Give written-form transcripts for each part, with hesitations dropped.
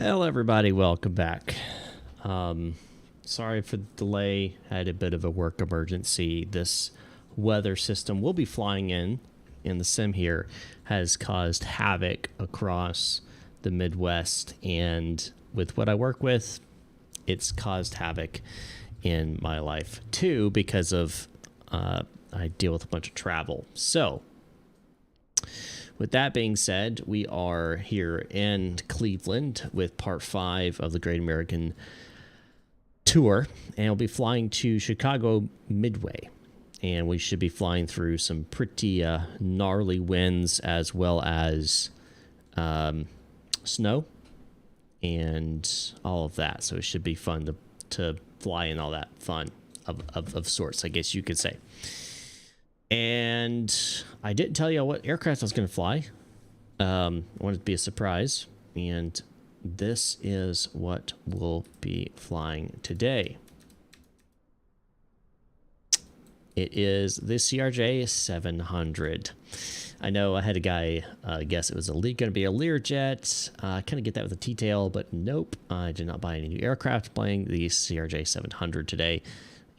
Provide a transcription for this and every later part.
Hello, everybody. Welcome back. Sorry for the delay. Had a bit of a work emergency. This weather system we'll be flying in the sim here has caused havoc across the Midwest, and with what I work with, it's caused havoc in my life too because of I deal with a bunch of travel. So with that being said, we are here in Cleveland with part 5 of the Great American Tour, and we'll be flying to Chicago Midway, and we should be flying through some pretty gnarly winds as well as snow and all of that. So it should be fun to fly in all that fun of sorts, I guess you could say. And I didn't tell you what aircraft I was going to fly. I wanted it to be a surprise. And this is what we'll be flying today. It is the CRJ 700. I know I had a guy guess it was going to be a Learjet. I kind of get that with a T-tail, but nope. I did not buy any new aircraft. Playing the CRJ 700 today.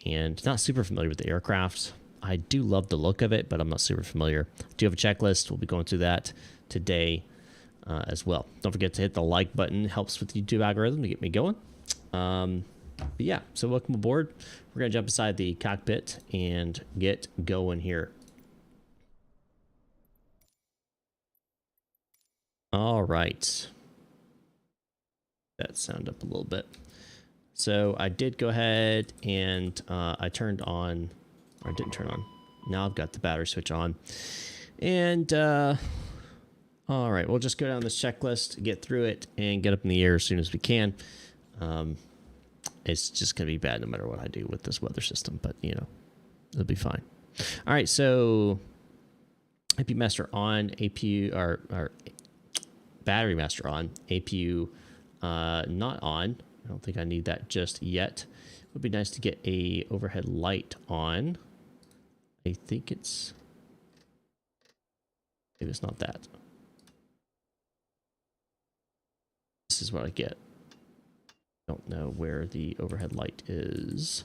And not super familiar with the aircraft. I do love the look of it, but I'm not super familiar. I do have a checklist. We'll be going through that today as well. Don't forget to hit the like button. It helps with the YouTube algorithm to get me going. But yeah, so welcome aboard. We're going to jump inside the cockpit and get going here. All right. That sound up a little bit. So I did go ahead and I turned on... I didn't turn on. Now I've got the battery switch on. And, all right, we'll just go down this checklist, get through it, and get up in the air as soon as we can. It's just going to be bad no matter what I do with this weather system, but, you know, it'll be fine. All right, so AP master on, APU, or battery master on, APU not on. I don't think I need that just yet. It would be nice to get a overhead light on. I think it's... maybe it's not that. This is what I get. Don't know where the overhead light is.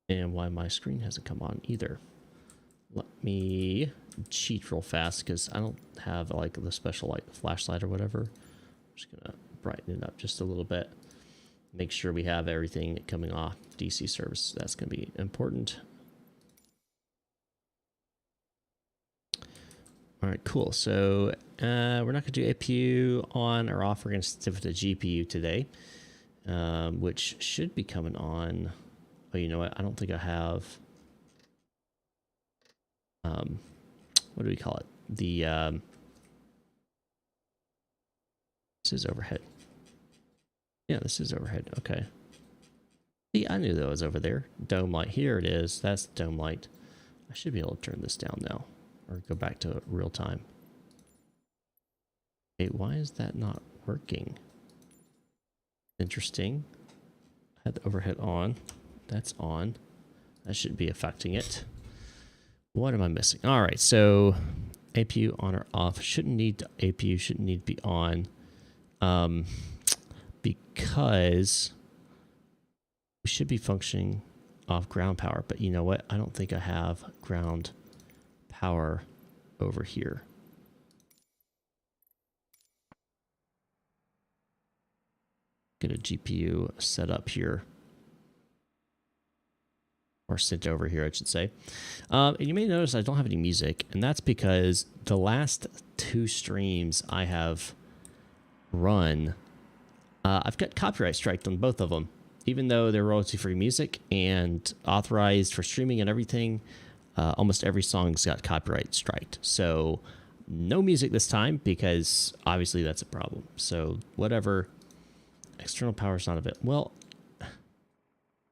And why my screen hasn't come on either. Let me cheat real fast because I don't have like the special light flashlight or whatever. I'm just gonna brighten it up just a little bit. Make sure we have everything coming off DC service. That's gonna be important. All right, cool. So we're not gonna do APU on or off. We're gonna stick with the GPU today, which should be coming on. Oh, you know what? I don't think I have. What do we call it? The this is overhead. Yeah, this is overhead. Okay. See, I knew that was over there. Dome light. Here it is. That's the dome light. I should be able to turn this down now, or go back to real time. Hey, why is that not working? Interesting. I had the overhead on. That's on. That shouldn't be affecting it. What am I missing? All right, so APU on or off. APU shouldn't need to be on, because we should be functioning off ground power. But you know what? I don't think I have ground power over here. Get a GPU set up here. Or sent over here, I should say. And you may notice I don't have any music, and that's because the last 2 streams I have run, I've got copyright striked on both of them. Even though they're royalty-free music and authorized for streaming and everything, almost every song's got copyright striked. So no music this time, because obviously that's a problem. So whatever, external power is not a bit. Well,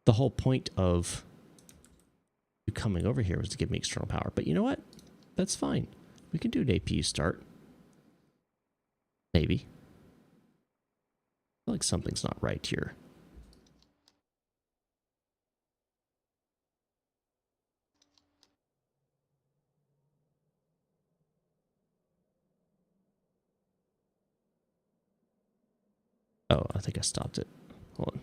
the whole point of coming over here was to give me external power, but you know what? That's fine. We can do an APU start. Maybe. I feel like something's not right here. Oh, I think I stopped it. Hold on.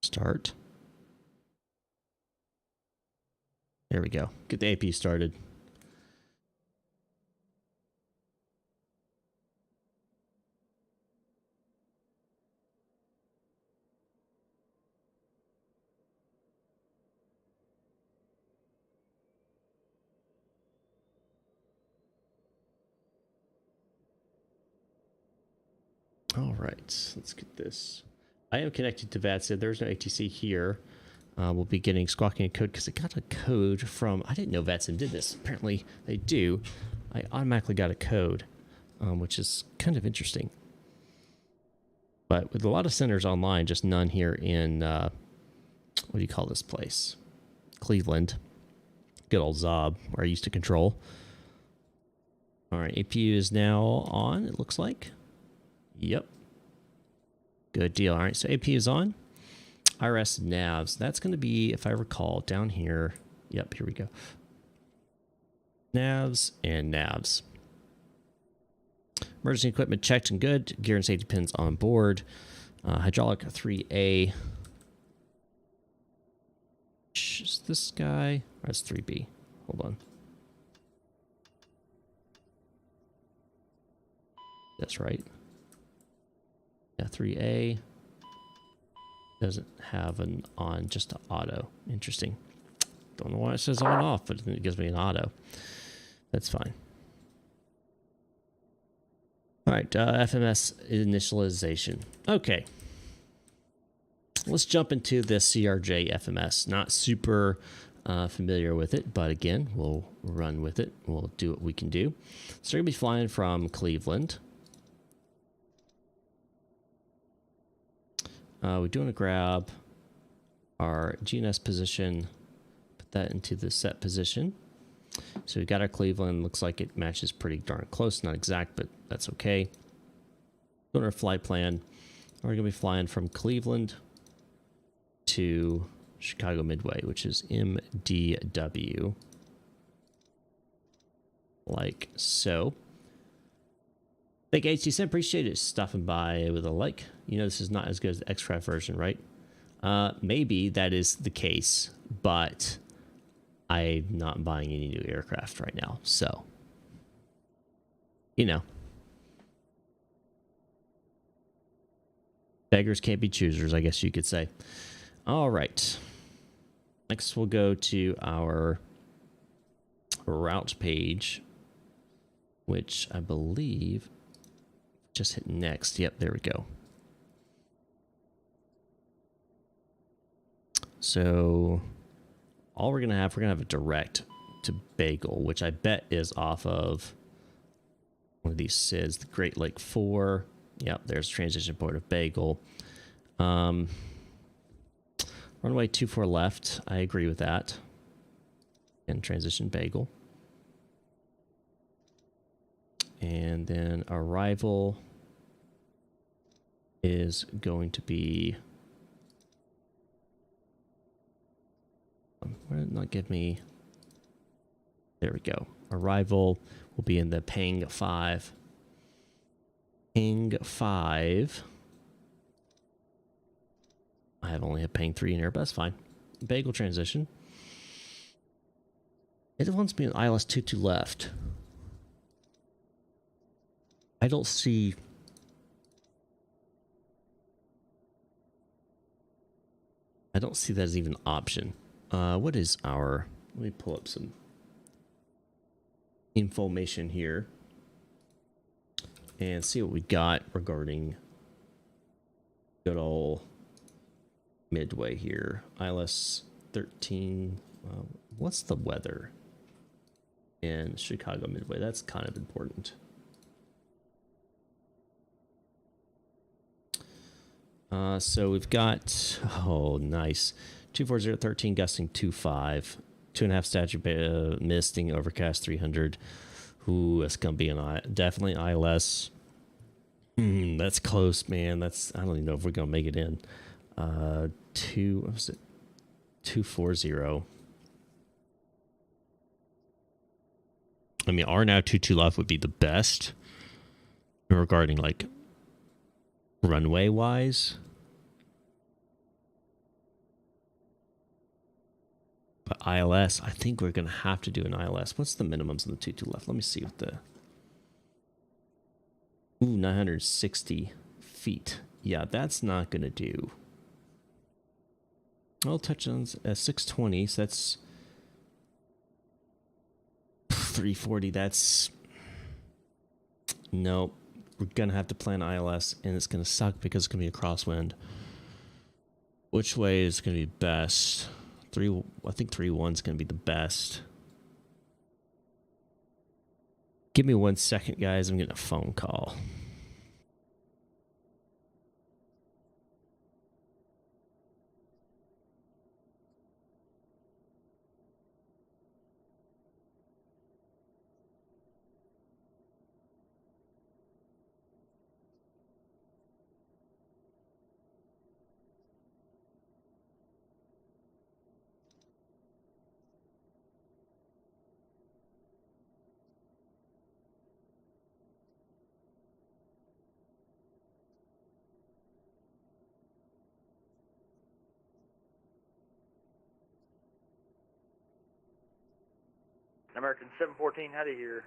Start. There we go. Get the AP started. All right, let's get this. I am connected to VATSID. There's no ATC here. We'll be getting squawking a code because I got a code from. I didn't know VATSID did this. Apparently they do. I automatically got a code, which is kind of interesting. But with a lot of centers online, just none here in what do you call this place? Cleveland. Good old Zob, where I used to control. All right, APU is now on. It looks like. Yep. Good deal. All right, so AP is on. IRS navs. That's going to be, if I recall, down here. Yep, here we go. Navs and navs. Emergency equipment checked and good. Gear and safety pins on board. Hydraulic 3A. Is this guy? Or that's 3B. Hold on. That's right. Yeah, 3A. Doesn't have an on, just an auto. Interesting. Don't know why it says on off, but it gives me an auto. That's fine. All right, FMS initialization. Okay. Let's jump into this CRJ FMS. Not super familiar with it, but again, we'll run with it. We'll do what we can do. So we're going to be flying from Cleveland. We're doing a grab our GNS position, put that into the set position. So we got our Cleveland. Looks like it matches pretty darn close. Not exact, but that's okay. Doing our flight plan. We're going to be flying from Cleveland to Chicago Midway, which is MDW. Like so. Thank you, HC Sim. Appreciate it. Stopping by with a like. You know, this is not as good as the X-Craft version, right? Maybe that is the case, but I'm not buying any new aircraft right now. So, you know, beggars can't be choosers, I guess you could say. All right. Next, we'll go to our route page, which I believe just hit next. Yep, there we go. So all we're going to have a direct to Bagel, which I bet is off of one of these SIDs, the Great Lake 4. Yep, there's transition point of Bagel. Runway 24 left. I agree with that. And transition Bagel. And then arrival is going to be... Why did it not give me... There we go. Arrival will be in the Pang 5. Pang 5. I have only a Pang 3 in here, but that's fine. Bagel transition. It wants me an ILS 22 left. I don't see... that as even an option. What is our... Let me pull up some information here and see what we got regarding good old Midway here. ILS 13. What's the weather in Chicago Midway? That's kind of important. So we've got, oh, nice. 24013 gusting 25, 2.5 statute misting overcast 300. Ooh, it's gonna be definitely ILS. That's close, man. I don't even know if we're gonna make it in. What was it? 240. I mean, R now 22 left would be the best regarding like runway wise. But ILS, I think we're gonna have to do an ILS. What's the minimums on the 22 left? Let me see what the 960 feet. Yeah, that's not gonna do. I'll touch on 620, so that's 340. That's nope. We're gonna have to plan ILS, and it's gonna suck because it's gonna be a crosswind. Which way is gonna be best? I think 3-1's gonna be the best. Give me 1 second, guys. I'm getting a phone call. American 714, how do you hear?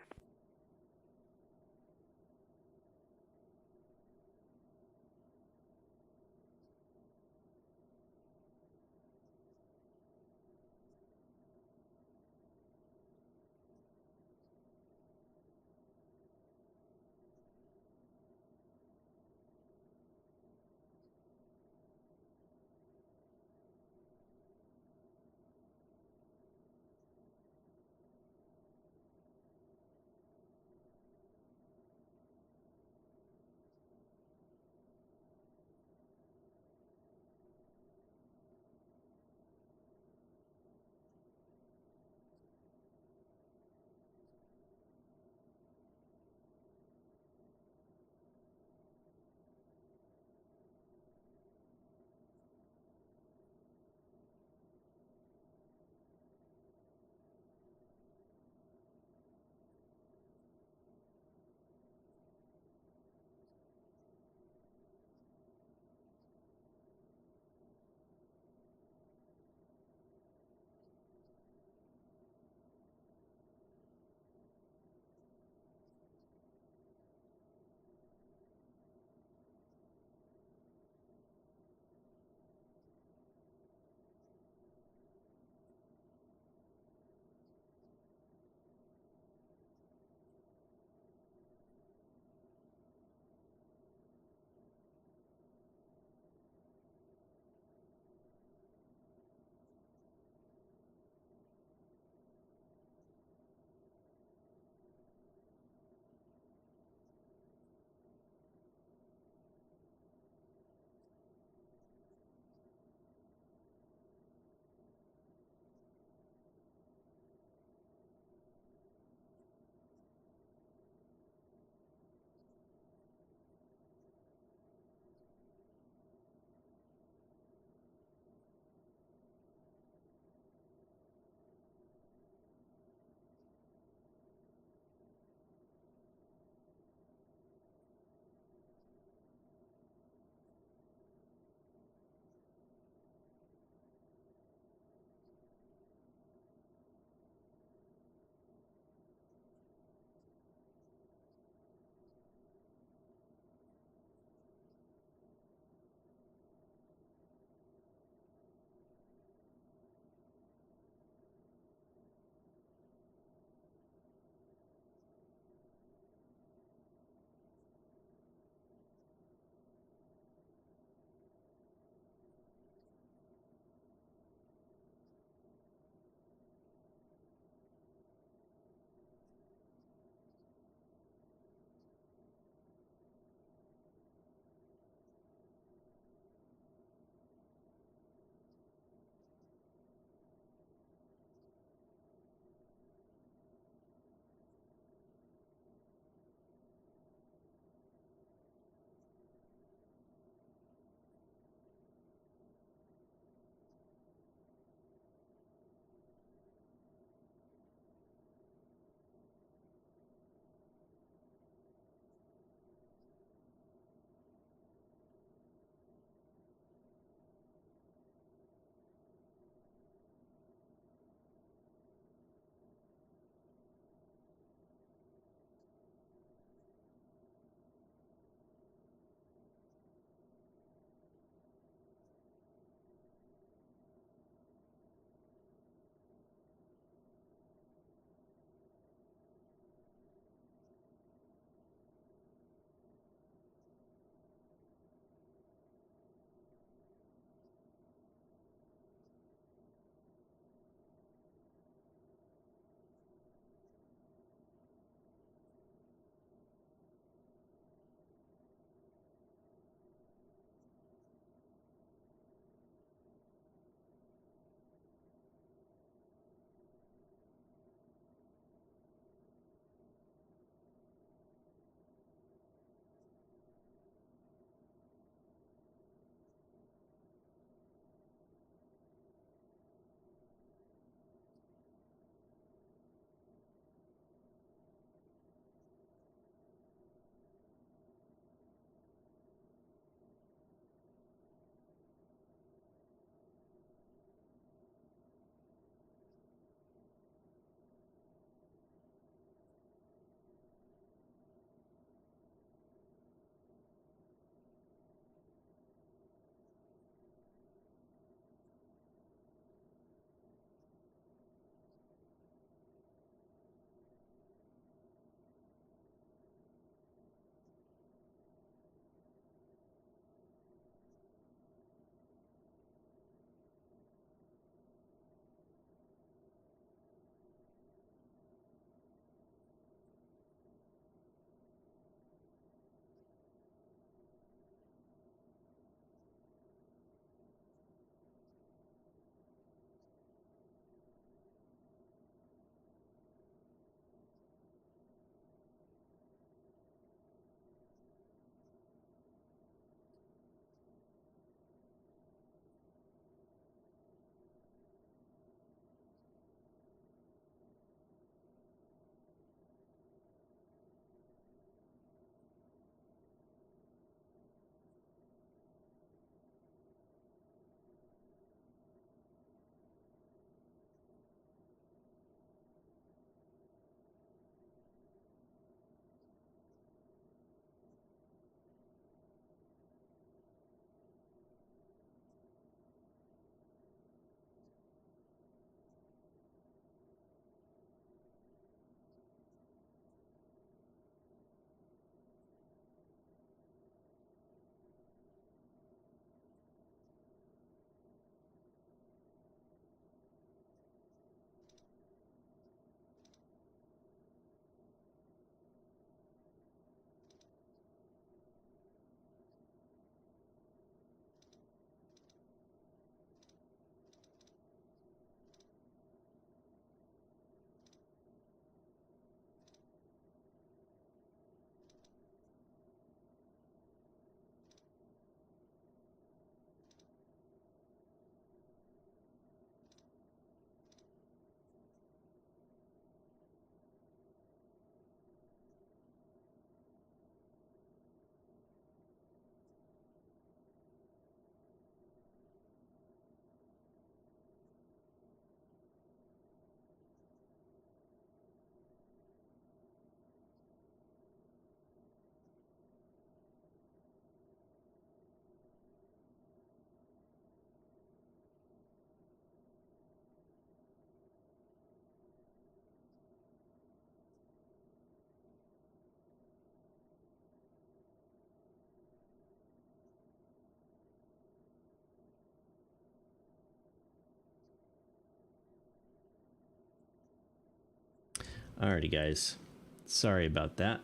Alrighty, guys. Sorry about that.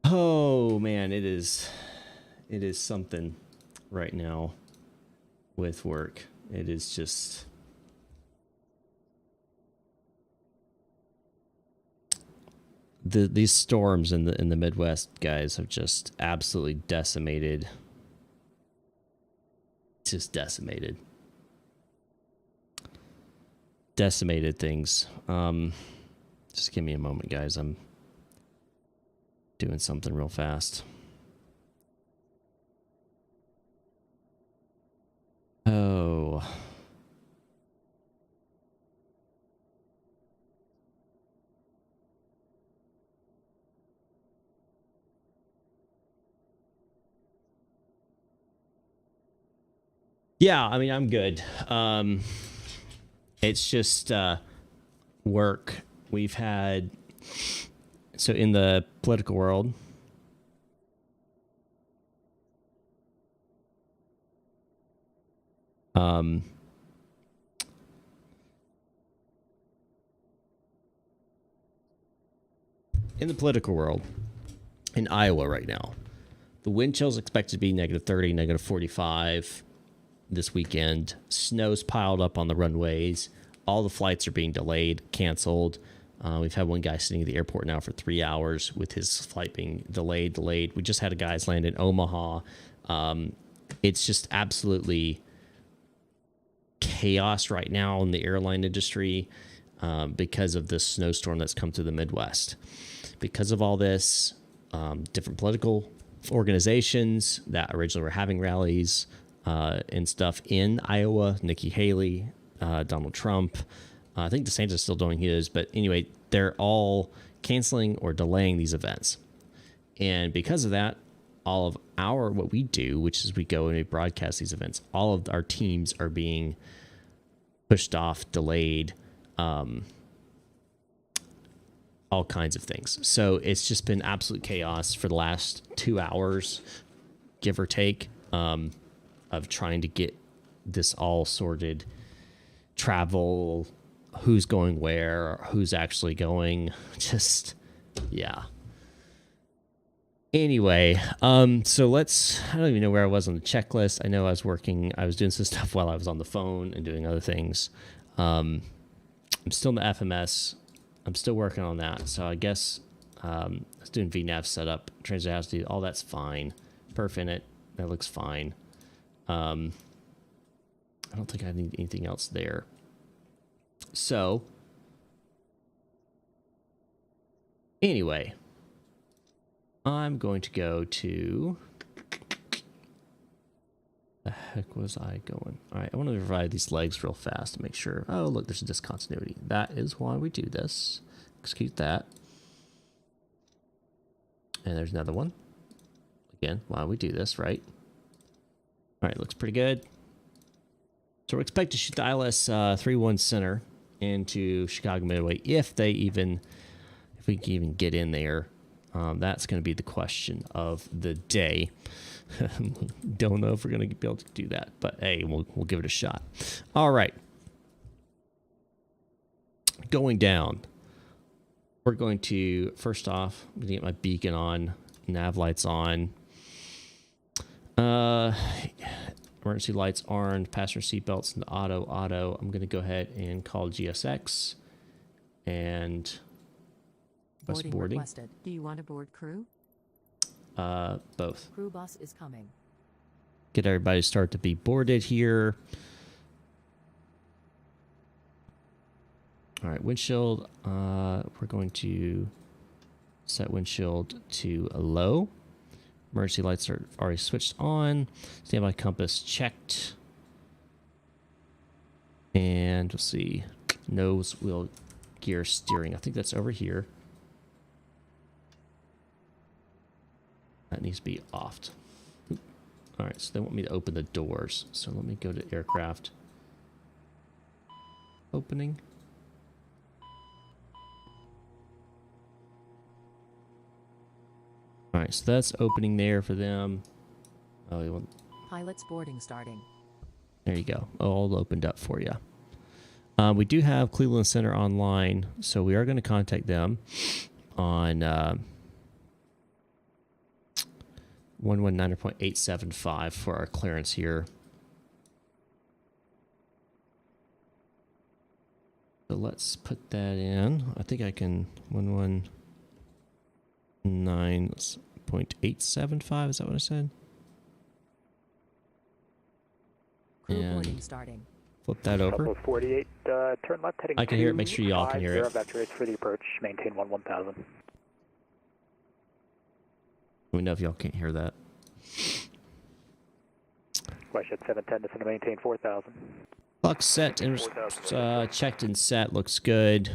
Oh man, it is something right now with work. It is just these storms in the Midwest, guys, have just absolutely decimated. Just decimated things. Just give me a moment, guys. I'm doing something real fast. Oh. Yeah, I mean, I'm good. It's just work. We've had, so in the political world, in Iowa right now, the wind chill is expected to be negative 30, negative 45 this weekend. Snow's piled up on the runways. All the flights are being delayed, canceled. We've had one guy sitting at the airport now for 3 hours with his flight being delayed. We just had a guy land in Omaha. It's just absolutely chaos right now in the airline industry because of this snowstorm that's come through the Midwest. Because of all this, different political organizations that originally were having rallies and stuff in Iowa, Nikki Haley, Donald Trump, I think DeSantis is still doing his, but anyway, they're all canceling or delaying these events. And because of that, all of what we do, which is we go and we broadcast these events, all of our teams are being pushed off, delayed, all kinds of things. So it's just been absolute chaos for the last 2 hours, give or take, of trying to get this all sorted. Travel, who's going where, who's actually going, just, yeah. Anyway, so I don't even know where I was on the checklist. I know I was doing some stuff while I was on the phone and doing other things. I'm still in the FMS. I'm still working on that. So I guess I was doing VNAV setup, transit house, all that's fine. Perf in it, that looks fine. I don't think I need anything else there. So anyway, I'm going to go to, the heck was I going? All right, I want to revive these legs real fast to make sure. Oh, look, there's a discontinuity. That is why we do this. Execute that. And there's another one. Again, why we do this, right? All right, looks pretty good. So we're expected to shoot the ILS 31 center into Chicago Midway if we can even get in there. That's going to be the question of the day. Don't know if we're going to be able to do that, but hey, we'll give it a shot. All right. Going down. We're going to, first off, I'm going to get my beacon on, nav lights on. Emergency lights orange, passenger seatbelts and auto. I'm going to go ahead and call GSX and boarding. Requested. Do you want a board crew? Both. Crew bus is coming. Get everybody to start to be boarded here. All right, windshield. We're going to set windshield to a low. Emergency lights are already switched on. Standby compass checked. And we'll see. Nose wheel gear steering. I think that's over here. That needs to be offed. All right, so they want me to open the doors. So let me go to aircraft. Opening. All right, so that's opening there for them. Oh, Pilot's boarding starting. There you go. All opened up for you. We do have Cleveland Center online, so we are going to contact them on 119.875 for our clearance here. So let's put that in. I think I can 119.875. Is that what I said? Crew And boarding starting. flip that over. Couple 48, turn left heading I can hear it. Make sure y'all can hear it. 250 vector for the approach, maintain 1000. Let me know if y'all can't hear that. Westjet 710, descend to maintain 4000. Clock set and checked and set. Looks good.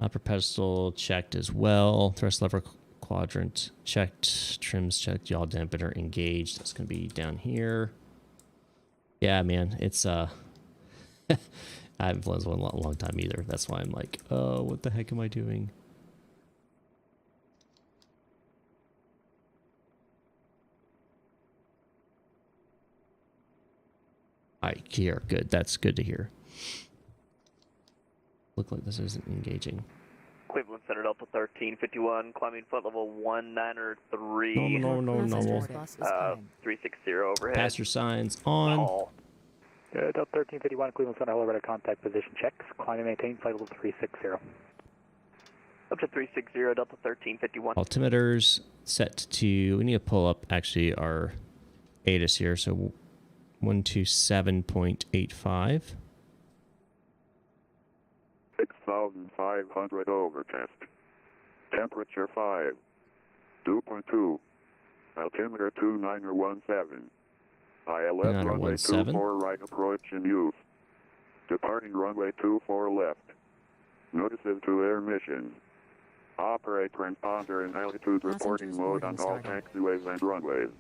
Upper pedestal checked as well. Thrust lever quadrant checked. Trims checked. Yaw dampener engaged. That's going to be down here. Yeah, man. It's I haven't flown this one in a long time either. That's why I'm like, oh, what the heck am I doing? I hear. Good. That's good to hear. Look like this isn't engaging. Cleveland Center Delta 1351, climbing foot level 193. No. Passenger bus is coming. 360 overhead. Passenger signs on. Hall. Delta 1351, Cleveland Center, hello, radar contact position checks. Climb and maintain, flight level 360. Up to 360, Delta 1351. Altimeters set to, we need to pull up actually our ATIS here. So 127.85. 6,500 overcast. Temperature 5. 2.2. Altimeter 2917. ILS runway 24 right approach in use. Departing runway 24 left. Notices to air missions. Operate transponder in altitude reporting mode on all taxiways and runways.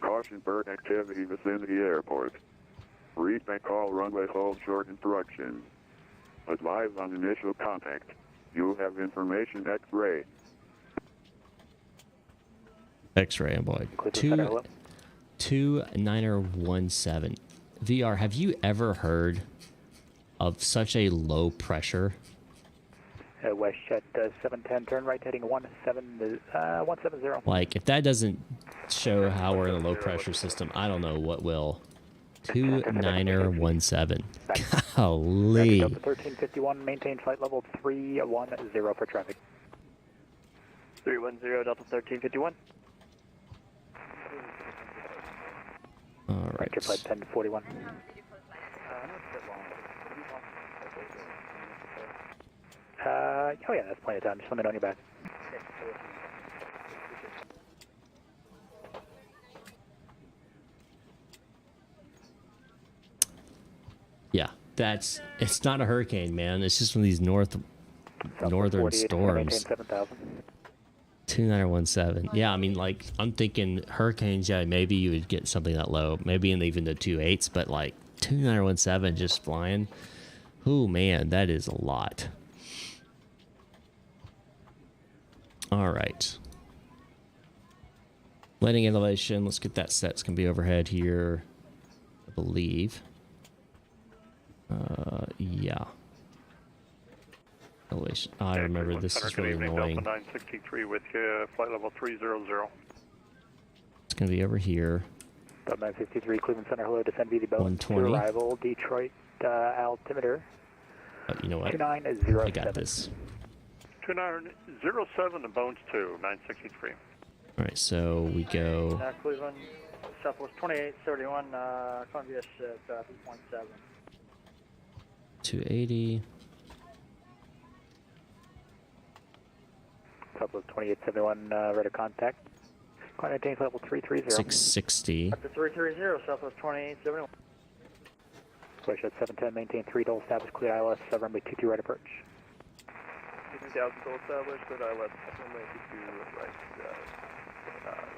Caution bird activity vicinity airport. Read and call runway hold short instructions. Advise on initial contact. You have information X-ray. X-ray, boy. 2917. VR, have you ever heard of such a low pressure? Westjet 710, turn right heading 170. Like, if that doesn't show how we're in a low pressure system, I don't know what will. 2917. Golly. Delta 1351, maintain flight level 310 for traffic. 310, Delta 1351. All right. Vector flight 1041. Oh yeah, that's plenty of time. Just let me know when you're back. Yeah, it's not a hurricane, man. It's just one of these northern storms. 2917. Yeah, I mean, like, I'm thinking hurricanes, yeah, maybe you would get something that low, maybe even the 28s, but like 2917 just flying. Oh man, that is a lot. All right. Landing elevation, let's get that set. It's going to be overhead here, I believe. Yeah. Elevation. I remember this is really annoying. Delta 963 with flight level 300. It's going to be over here. Delta 963, Cleveland Center, hello, descend via the Bell 120. Arrival, Detroit altimeter. You know what? 2907. I got this. 2907 to Bones 2, 963. All right, so we go. Cleveland, Southwest 2871, Columbia ship 3.7. 280. Southwest 2871, radar contact. Climb maintain level 330. 660. Up to 330, Southwest 2871. Westjet 710, maintain 3 double established, clear ILS, runway 22 right approach. 2000 double established, clear ILS, runway 22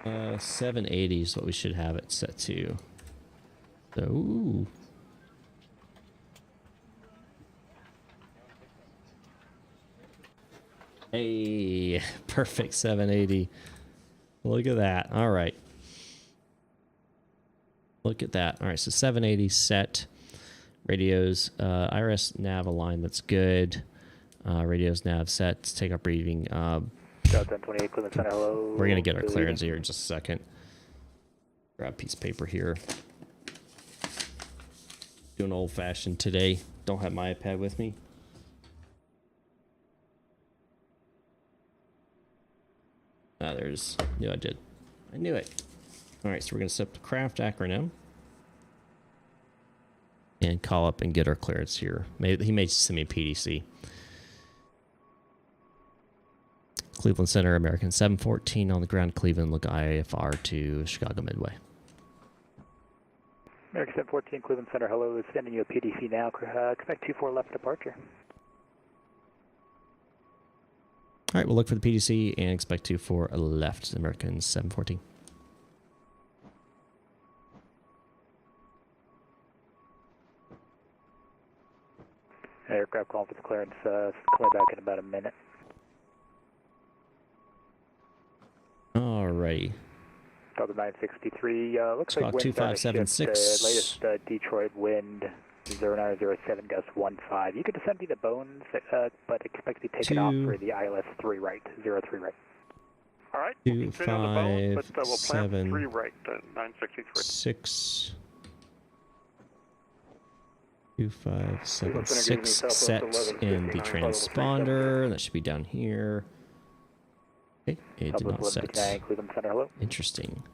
right. 780 is what we should have it set to. So, ooh. Hey, perfect 780. Look at that. All right. Look at that. All right, so 780 set. Radios, IRS nav alignment's good. Radios nav set. Take up briefing. Delta 28, Cleveland Center, hello. We're going to get our Good clearance evening. here in just a second. Grab a piece of paper here. Doing old fashioned today. Don't have my iPad with me. There's. Knew I did. I knew it. All right, so we're going to set up the craft acronym and call up and get our clearance here. Maybe he may send me a PDC. Cleveland Center, American 714 on the ground, Cleveland, look IFR to Chicago Midway. American 714, Cleveland Center, hello. Sending you a PDC now. Expect 24 left departure. All right, we'll look for the PDC and expect 24 left, American 714. Aircraft calling for the clearance. Coming back in about a minute. Alrighty. Delta 963. Looks Squawk like wind starting to shift. 2576. Latest Detroit wind 0907 gust 15. You could descend to the bones, but expect to be taken off for the ILS 3 right, 03 right. All right. We'll continue on the bones, but we'll plan 7, 3 right, 963. 6. 2576 set in the transponder. That should be down here. Okay, it did not set. Cleveland Center, hello. Interesting.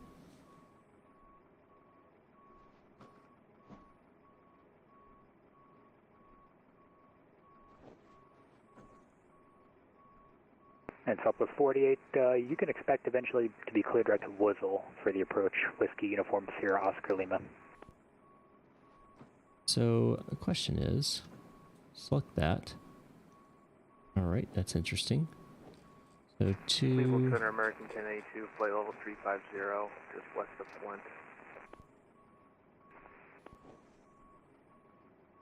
And Southwest 48, you can expect eventually to be cleared direct to Woozle for the approach. Whiskey Uniform Sierra Oscar Lima. So the question is, select that. All right, that's interesting. So Cleveland to Center, American 1082, flight level 350, just west of Flint.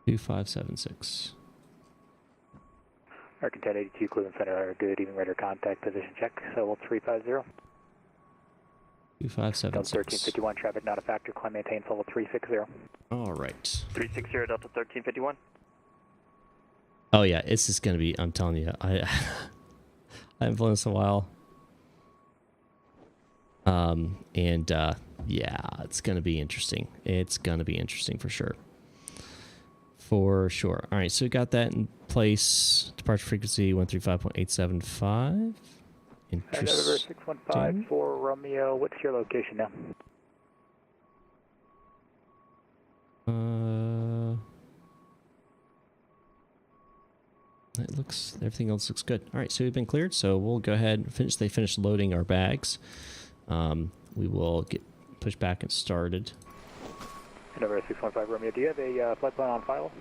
2576. American 1082, Cleveland Center, good evening, radar contact position check. So level 350. 2576. 1351, traffic not a factor, climb maintains level 360. All right. 360, Delta 1351. Oh yeah, it's just gonna be. I'm telling you, I haven't flown this in a while. Yeah, it's gonna be interesting. It's gonna be interesting for sure. For sure. All right, so we got that in place. Departure frequency 135.875. November Interesting. 615 for Romeo. What's your location now? It looks, everything else looks good. All right, so we've been cleared. So we'll go ahead and finish. They finished loading our bags. We will get pushed back and started. November 615 Romeo. Do you have a flight plan on file?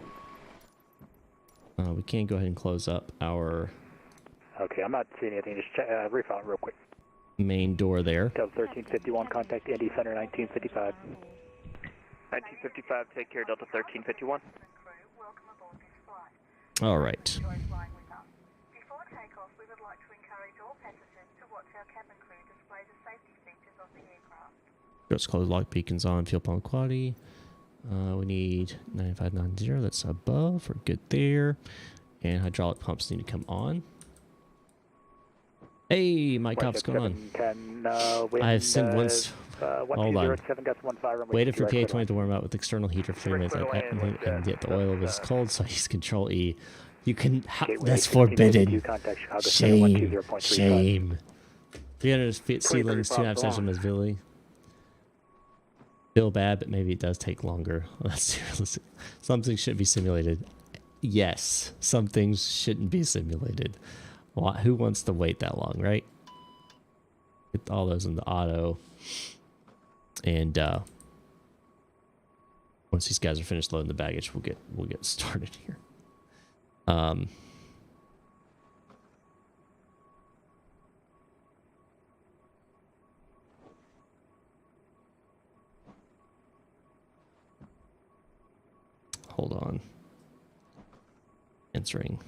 We can go ahead and close up our Okay, I'm not seeing anything. Just refile it real quick. main door there. Delta 1351, contact Indy Center 1955. 1955, take care, Delta 1351. All right. Before takeoff, we would like to encourage all passengers to watch our cabin crew display the safety features of the aircraft. Let's close log beacons on, fuel pump quality. We need 9590, that's above, we're good there. And hydraulic pumps need to come on. Hey, Mike, what's going on? 10, I've seen once. Hold on. 7 gust 15. Waited for PA20 to warm up with external heater for 3 minutes and get the oil was cold, so I used Control E. You can. That's forbidden. Shame. Shame. 300 feet ceilings, 2.5 cents from Missouri. Feel bad, but maybe it does take longer. Let's see. Something should be simulated. Yes, some things shouldn't be simulated. Well, who wants to wait that long, right? Get all those in the auto. And once these guys are finished loading the baggage, we'll get started here. Hold on. Answering.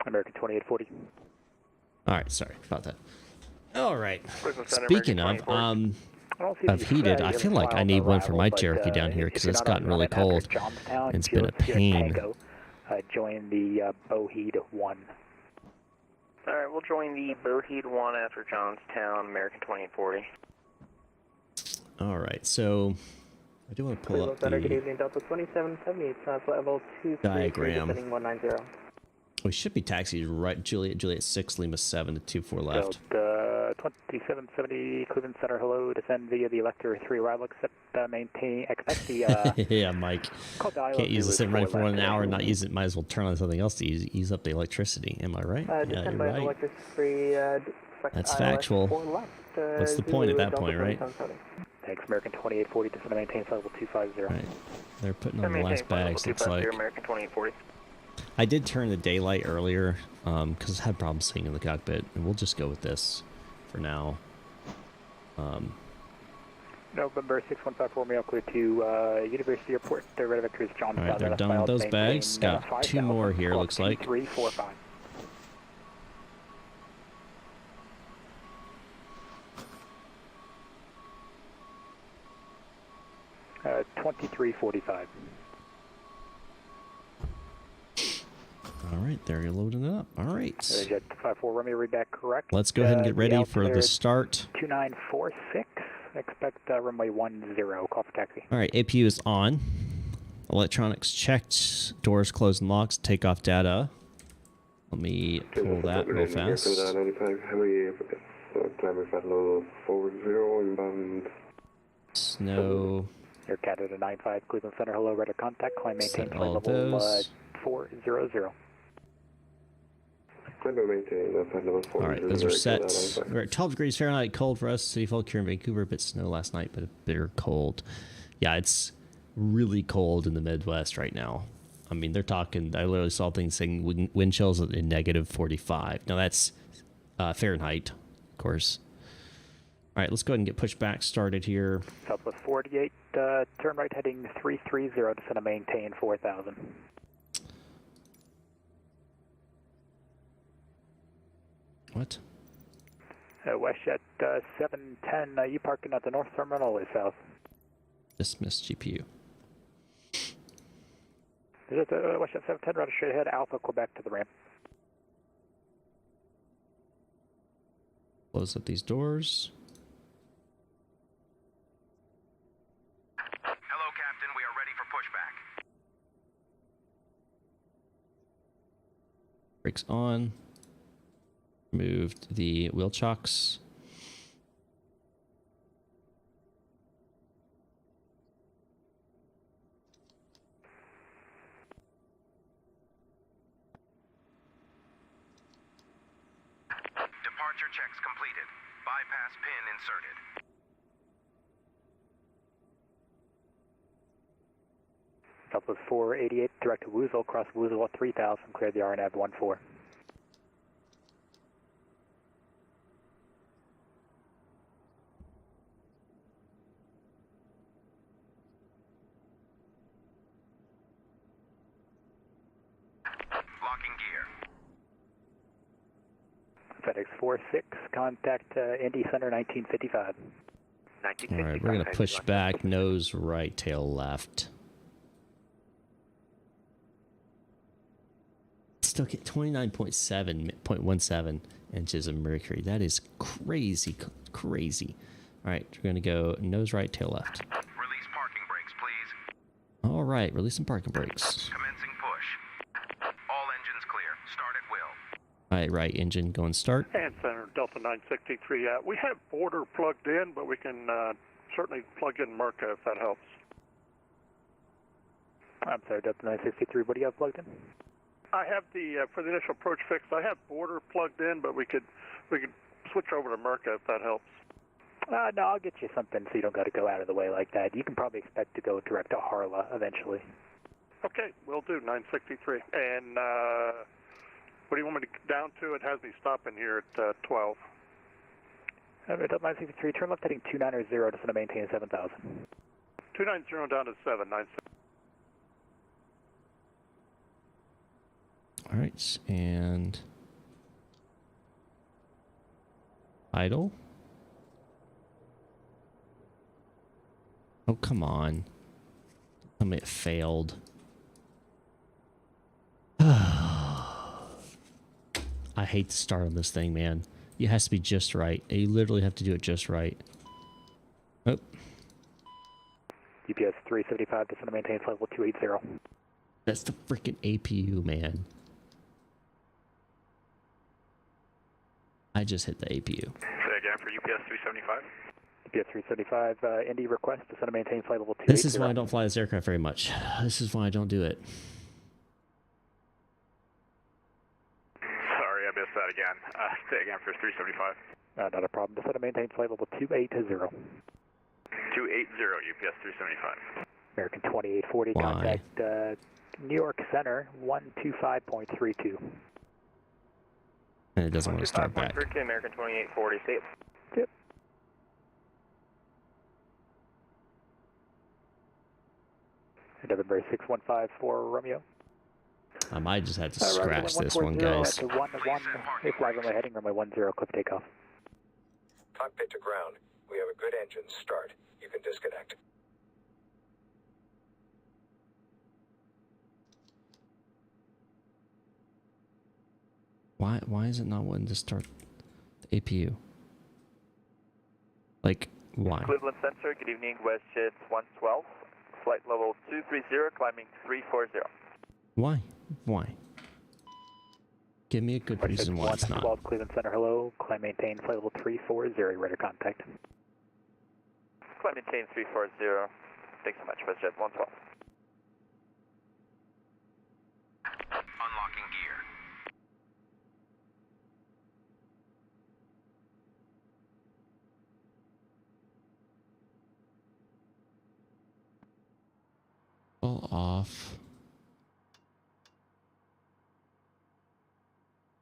American 2840. All right, sorry about that. All right. Cleveland Center, Speaking American of 24. of heated, I feel like I need one for my Cherokee down here because it's gotten really cold. And it's been a pain. Join the Boheed 1. All right, we'll join the Boheed 1 after Johnstown, American 2840. All right, so I do want to pull up Center, good the evening, Delta 2770, transport level 233, diagram. descending 190. We should be taxied right, Juliet 6, Lima 7 to 24 left. Delta 2770, Cleveland Center, hello, descend via the Elector 3 arrival, expect the, yeah, Mike. Can't use the sim running for 1 hour and not use it. Might as well turn on something else to use up the electricity. Am I right? Yeah, you're right. Elector 3, That's factual. What's the point at that point, right? Thanks, American 2840, descend to maintain level 250. Right. They're putting on the last bags, looks like. American 2840. I did turn the daylight earlier because I had problems seeing in the cockpit, and we'll just go with this for now. November 6154, Mail clear to University Airport, the red vector is John. All right, they're done with those bags. Got 2 more here, looks like. 345. 2345. All right, they're loading it up. All right. Jet 54, Romeo, read back correct. Let's go ahead and get ready for the start. 2946. Expect runway 10. Call for taxi. All right, APU is on. Electronics checked. Doors closed and locks. Takeoff data. Let me pull that real fast. Snow. Air Canada 95, Cleveland Center, hello, radar contact. Climb maintain Set flight all level those. 400. All right, those are set. We're at 12 degrees Fahrenheit, cold for us. City folk here in Vancouver, a bit snow last night, but a bitter cold. Yeah, it's really cold in the Midwest right now. I mean, they're talking, I literally saw things saying wind chills in negative 45. Now that's Fahrenheit, of course. All right, let's go ahead and get pushback started here. Southwest 48, turn right heading 330, descend to maintain 4000. What? WestJet 710, you parking at the north terminal or south? Dismiss GPU. WestJet 710, right straight ahead, Alpha, Quebec to the ramp. Close up these doors. Hello, Captain. We are ready for pushback. Brakes on. Moved the wheel chocks. Departure checks completed. Bypass pin inserted. Southwest 488, direct to Woozle, cross Woozle at 3000, clear the RNAV 14. Locking gear. FedEx 46, contact Indy Center 1955. All right, we're going to push back, nose right, tail left. Still get 29.17 inches of mercury. That is crazy, crazy. All right, we're going to go nose right, tail left. Release parking brakes, please. All right, release some parking brakes. Commencing push. All engines clear. Start at will. All right, engine going start. And Center, Delta 963. We have border plugged in, but we can certainly plug in Merca if that helps. I'm sorry, Delta 963, what do you have plugged in? I have the for the initial approach fix. I have border plugged in, but we could switch over to Merca if that helps. No, I'll get you something so you don't got to go out of the way like that. You can probably expect to go direct to Harla eventually. Okay, we'll do 963. And what do you want me to down to? It has me stopping here at 12. Delta 963, turn left heading 290, descend to maintain 7000. 290 down to 797. All right, and Idle? Oh, come on. Tell me it failed. I hate the start on this thing, man. It has to be just right. You literally have to do it just right. Oh. UPS 375, descend and maintain flight level 280. That's the freaking APU, man. I just hit the APU. Say again for UPS 375. UPS 375, Indy request, descend and maintain flight level 280. This is why I don't fly this aircraft very much. This is why I don't do it. Sorry, I missed that again. Say again for 375. Not a problem. Descend and maintain flight level 280. 280 UPS 375. American 2840, Why? contact New York Center 125.32. And it doesn't want to start back. 125.32, American 2840, see it. Yep. November 6154 Romeo. I might just have to scratch this one, guys. Flight runway heading runway 10, cliff takeoff. Cockpit to ground. We have a good engine start. You can disconnect. Why is it not wanting to start the APU? Like, why? Cleveland Center, good evening, WestJet 112, flight level 230, climbing 340. Why? Why? Give me a good reason why it's not. 112 Cleveland Center, hello, climb maintain flight level 340, radar contact. Climb maintain 340, thanks so much, WestJet 112. Unlocking gear. All off.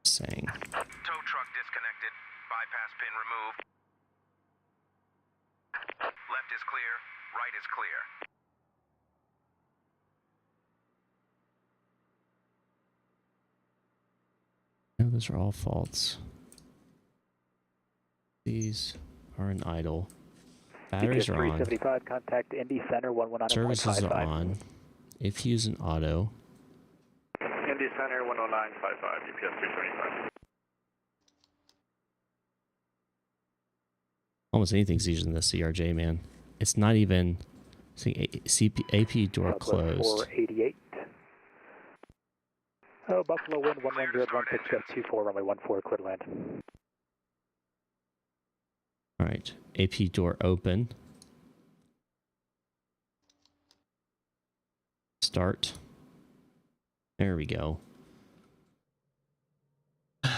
Saying. Tow truck disconnected. Bypass pin removed. Left is clear. Right is clear. No, those are all faults. These are an idle. Batteries are on. 375, contact Indy Center 119.55. Services are on. APU's an auto. Indy Center 109.55, UPS 375. Almost anything's easier than the CRJ, man. It's not even. See, AP door closed. 488. Oh, Buffalo wind 110.16.24, runway 14, clear to land. All right, AP door open. Start. There we go. I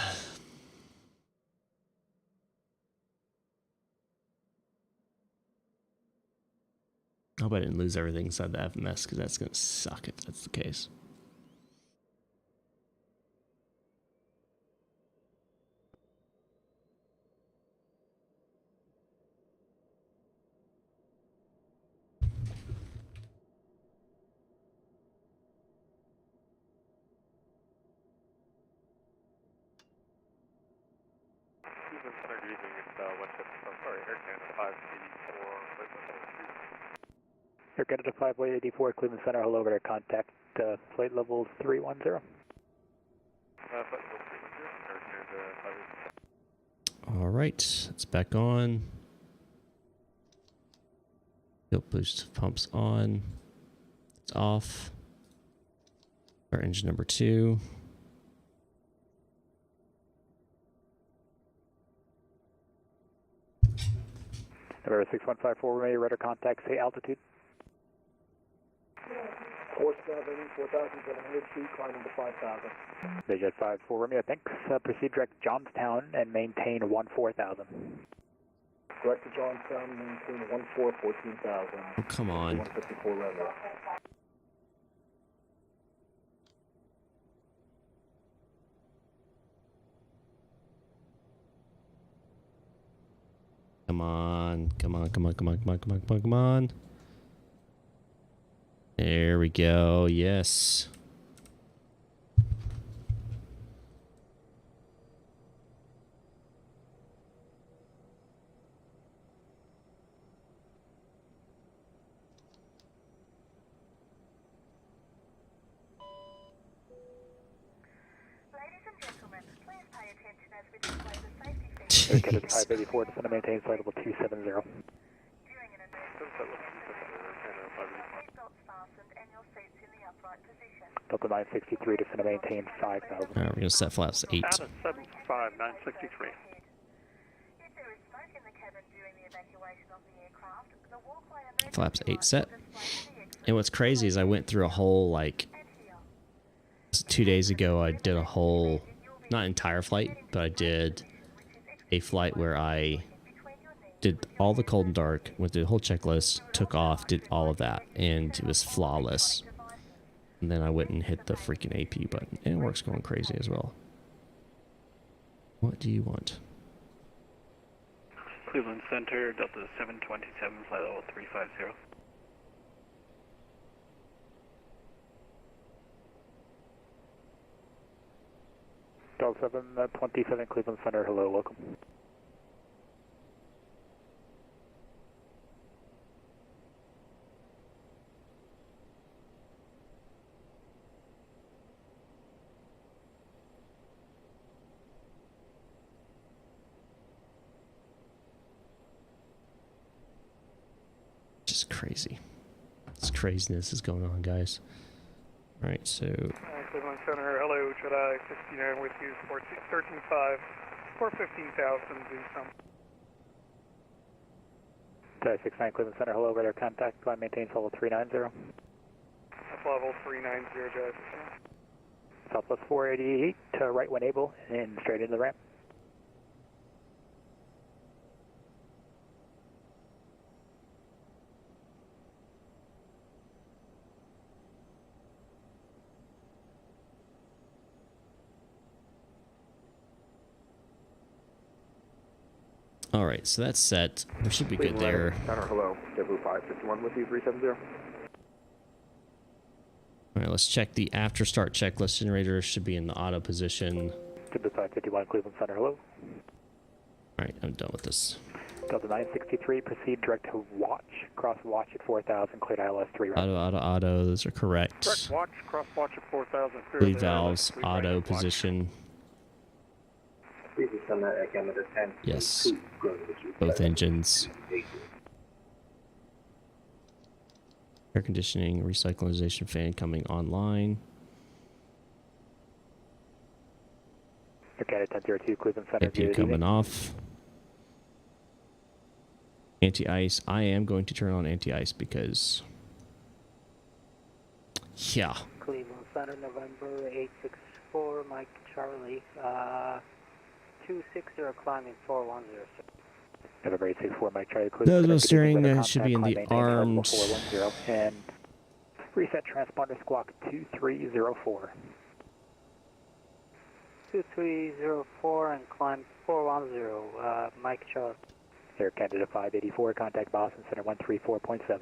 hope I didn't lose everything inside the FMS because that's going to suck if that's the case. Air Canada 584, Cleveland Center, hello, radar contact, flight level 310. All right, it's back on. Fuel boost pumps on. It's off. Our engine number 2. November 6154, Romeo, radar contact, say altitude. 4,700 feet, climbing to 5,000. Jet 54, Romeo, thanks. Proceed direct to Johnstown and maintain 14,000. Direct to Johnstown, maintain 14,000. Oh, come on. 154 level. Come on. Come on, come on, come on, come on, come on, come on, come on. There we go. Yes. Cadet 584, descend and maintain flight level 270. During an seatbelts fastened and your seats in the upright position. Delta 963, descend and maintain 5,000. Alright, we're going to set flaps 8. Addons 75, 963. If there is smoke in the cabin during the evacuation of the aircraft, the walkway emergency Flaps 8 lights set. will display to the exit. And what's crazy is I went through a whole, like, 2 days ago, I did a whole, not entire flight, but I did a flight where I did all the cold and dark, went through the whole checklist, took off, did all of that, and it was flawless. And then I went and hit the freaking AP button, and it works going crazy as well. What do you want? Cleveland Center, Delta 727, flight level 350. Delta 727, Cleveland Center, hello, welcome. Just crazy. This craziness is going on, guys. Alright, so Cleveland Center, hello, Jedi 69 with you, 13.5, 415,000, do some. Jedi 69, Cleveland Center, hello, radar contact, climb maintain level 390. Level 390, Jedi 69. Southwest 488, right when able, and straight into the ramp. all right, so that's set. We should be good there. Center, hello. JetBlue 551 with you, 370. All right, let's check the after start checklist. Generator should be in the auto position. JetBlue 551, Cleveland Center, hello. All right, I'm done with this. Delta 963, proceed direct to watch. Cross watch at 4,000, cleared ILS 3 right. Auto. Those are correct. Direct watch, cross watch at 4,000. Bleed valves, auto position. Yes. Both engines. Air conditioning, recyclization fan coming online. Okay, 1002, Cleveland Center. AP coming off. Anti-ice. I am going to turn on anti-ice because... yeah. Cleveland Center, November 864, Mike Charlie. 260 climbing 410, sir. November 864, Mike Charlie, Cleveland Those Center. steering should be in the armed. 410, and reset transponder squawk 2304. 2304 and climb 410, Mike Charlie. Air Canada 584, contact Boston Center 134.7.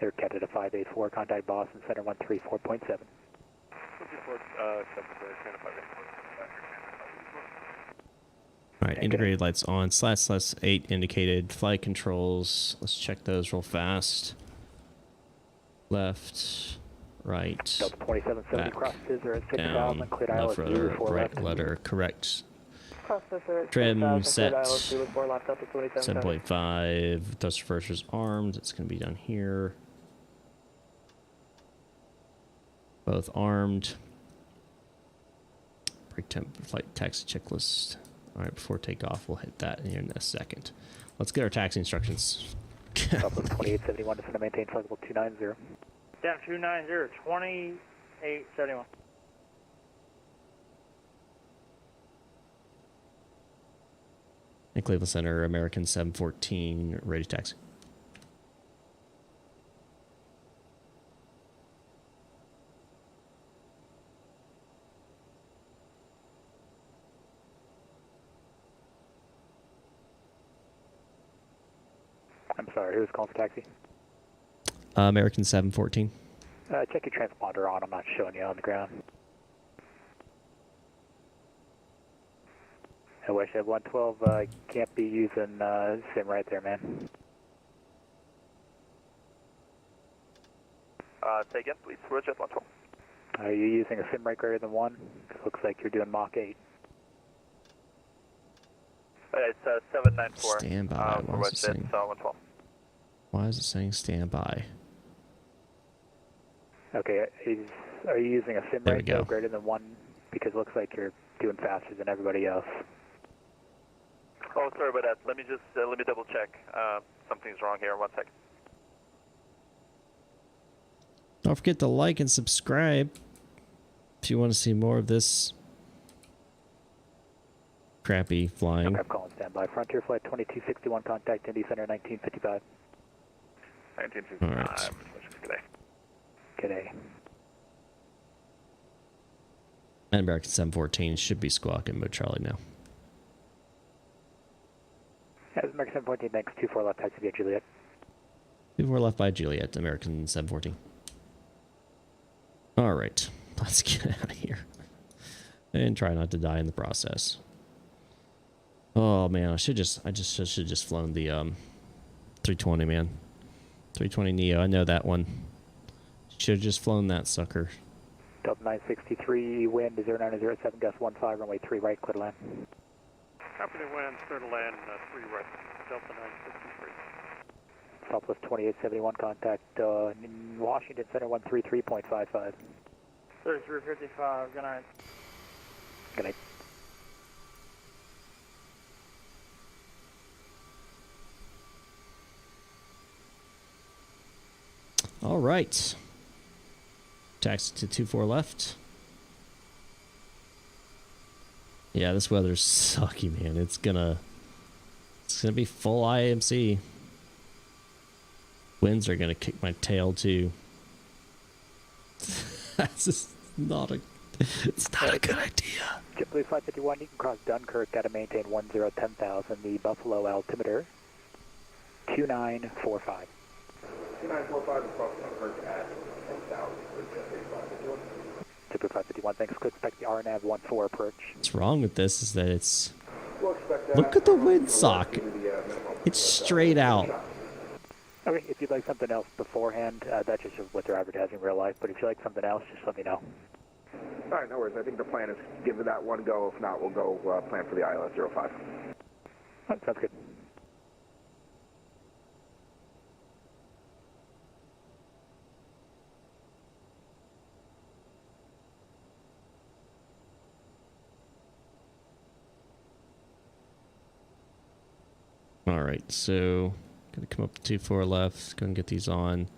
Air Canada 584, contact Boston Center 134.7. Alright, integrated lights on. //8 indicated. Flight controls. Let's check those real fast. Left, right, Delta 2770, back, cross scissor at 6,000, down, cleared left ILS rudder, 4 right left. rudder, correct. Cross scissor at Trim 6,000, set. cleared ILS 4 left, Delta 2770. 7.5. Thrust reversers armed. It's going to be down here. Both armed. Break temp flight taxi checklist. All right, before takeoff, we'll hit that here in a second. Let's get our taxi instructions. Southwest 2871, descend to maintain flight level 290. Down 290, 2871. And Cleveland Center, American 714, ready to taxi. I'm sorry, who's calling for taxi? American 714. Check your transponder on, I'm not showing you on the ground. I wish I had 112, can't be using SIM right there, man. Say again, please. Roger, 112. Are you using a sim rate greater than 1? It looks like you're doing Mach 8. It's 794. Stand by. For Why is it West Jet, saying? 112. Why is it saying stand by? Okay, are you using a sim There we rate go. greater than 1? Because it looks like you're doing faster than everybody else. Oh, sorry about that. Let me just let me double check. Something's wrong here. 1 second. Don't forget to like and subscribe if you want to see more of this crappy flying. I'm calling standby. Frontier Flight 2261, contact Indy Center 1955. 1955. All right. G'day. And American 714 should be squawking mode Charlie now. Yeah, American 714, thanks. 24 left, taxi via Juliet. 24 left by Juliet, American 714. All right, let's get out of here and try not to die in the process. Oh man, I should just flown the 320, man. 320 Neo, I know that one. Should have just flown that sucker. Delta 963, wind 0907, gust 15, runway 3 right, clear to land. Company wind, clear to land, 3 right, Delta 963. Southwest 2871, contact Washington Center 133.55. 3355, good night. Good night. All right. Taxi to 24 left. Yeah, this weather's sucky, man. It's gonna be full IMC. Winds are gonna kick my tail too. That's just not a. It's not a good idea. JetBlue 551, you can cross Dunkirk. Got to maintain 1010,000. The Buffalo altimeter 2945. 2945 across Dunkirk at 10,000. JetBlue 551, thanks. Could expect the RNAV 14 approach. What's wrong with this is that it's. We'll expect that. Look at the windsock. It's straight out. Okay, if you'd like something else beforehand, that's just what they're advertising in real life. But if you like something else, just let me know. All right, no worries. I think the plan is give that one go. If not, we'll go plan for the ILS 05. Sounds good. All right, so gonna come up to 24 left. Go and get these on.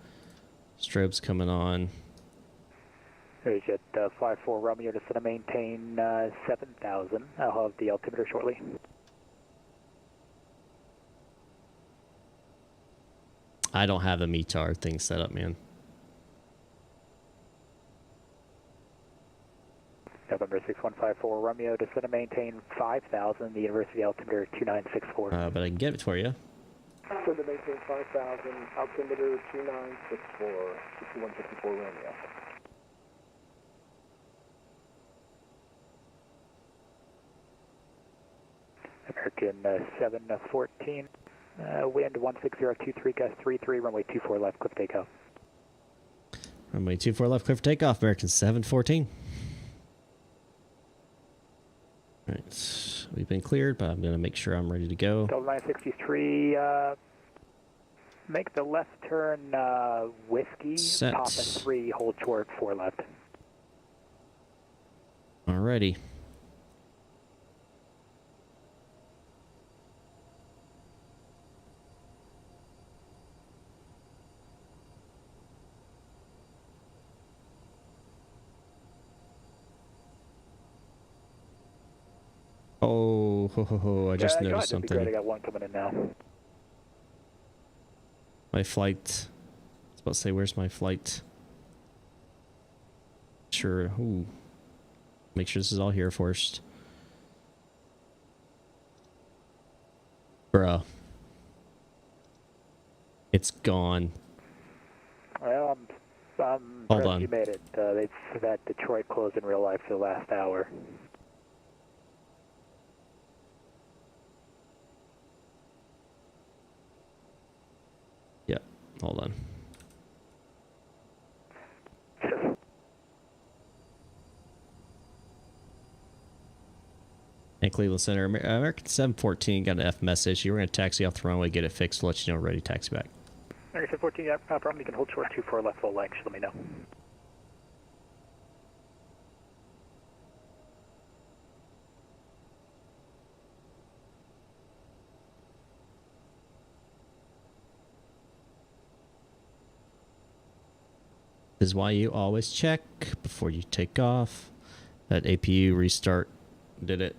Strobes coming on. There's Jet 54 Romeo to set to maintain 7,000. I'll have the altimeter shortly. I don't have the METAR thing set up, man. November 6154 Romeo to set to maintain 5,000. The University altimeter 2964. But I can get it for you. So to maintain 5,000, altimeter 2964, 6154 Romeo. American 714, wind 16023, gust 33, runway 24 left, cliff takeoff. Runway 24 left, clear for takeoff. American 714. All right, we've been cleared, but I'm going to make sure I'm ready to go. Delta 963, make the left turn whiskey, Set. Papa 3, hold short 4 left. Alrighty. Oh, I just noticed something. Great. I got one coming in now. My flight. I was about to say, where's my flight? Sure. Ooh. Make sure this is all here first. Bruh. It's gone. Well, I'm Hold impressed on. you made it. They said that Detroit closed in real life for the last hour. Yeah. Hold on. And Cleveland Center, American 714 got an F message. You were going to taxi off the runway, get it fixed, let you know, ready, taxi back. American 714, yeah, problem. You can hold short 24 left full length. Let me know. This is why you always check before you take off. That APU restart did it.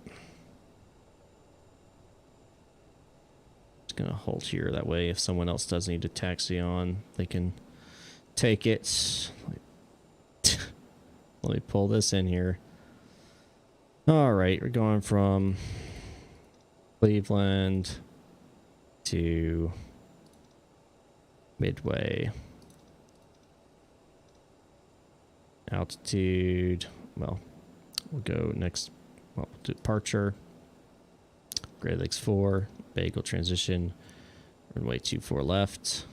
Just gonna hold here, that way if someone else does need to taxi on, they can take it. Let me pull this in here. All right, we're going from Cleveland to Midway. Altitude, well, we'll go next, well, departure, Great Lakes 4, Bagel transition, runway 24 left.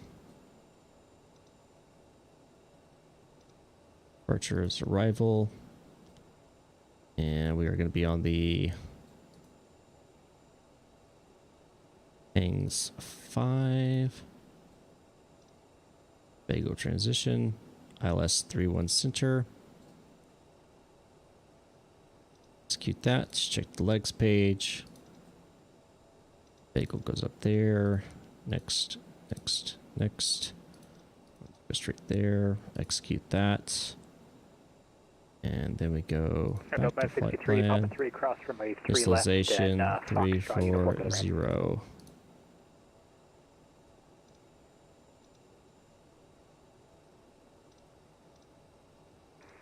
Departure is arrival. And we are going to be on the Hangs 5. Bagel transition. ILS 31 center. Execute that. Check the legs page. Bagel goes up there. Next. Go straight there. Execute that. And then we go back to flight plan. Visualization 340.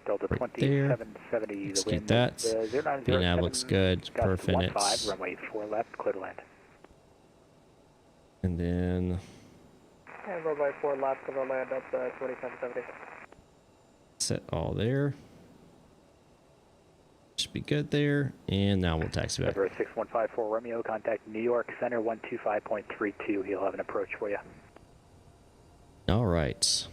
Delta Right 2770. Execute that. VNAV looks good. Perfect. Runway 4 left, clear to land. And then And runway 4 left, clear to land up 2770. set all there. Should be good there. And now we'll taxi back. Number 6154 Romeo, contact New York Center 125.32. He'll have an approach for you. All right.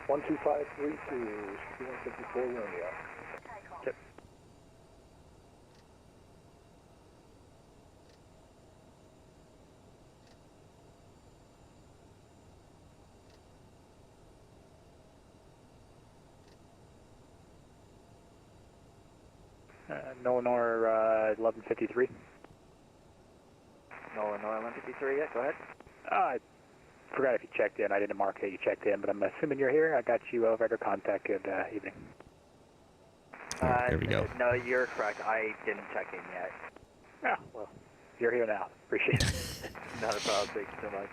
12532, 154 Romeo. Yep. Nolanor 1153. Nolanor 1153, yeah, go ahead. I forgot if you checked in. I didn't mark that you checked in, but I'm assuming you're here. I got you over at contact. Good evening. There we go. No, you're correct. I didn't check in yet. Yeah, well, you're here now. Appreciate it. Not a problem. Thank you so much.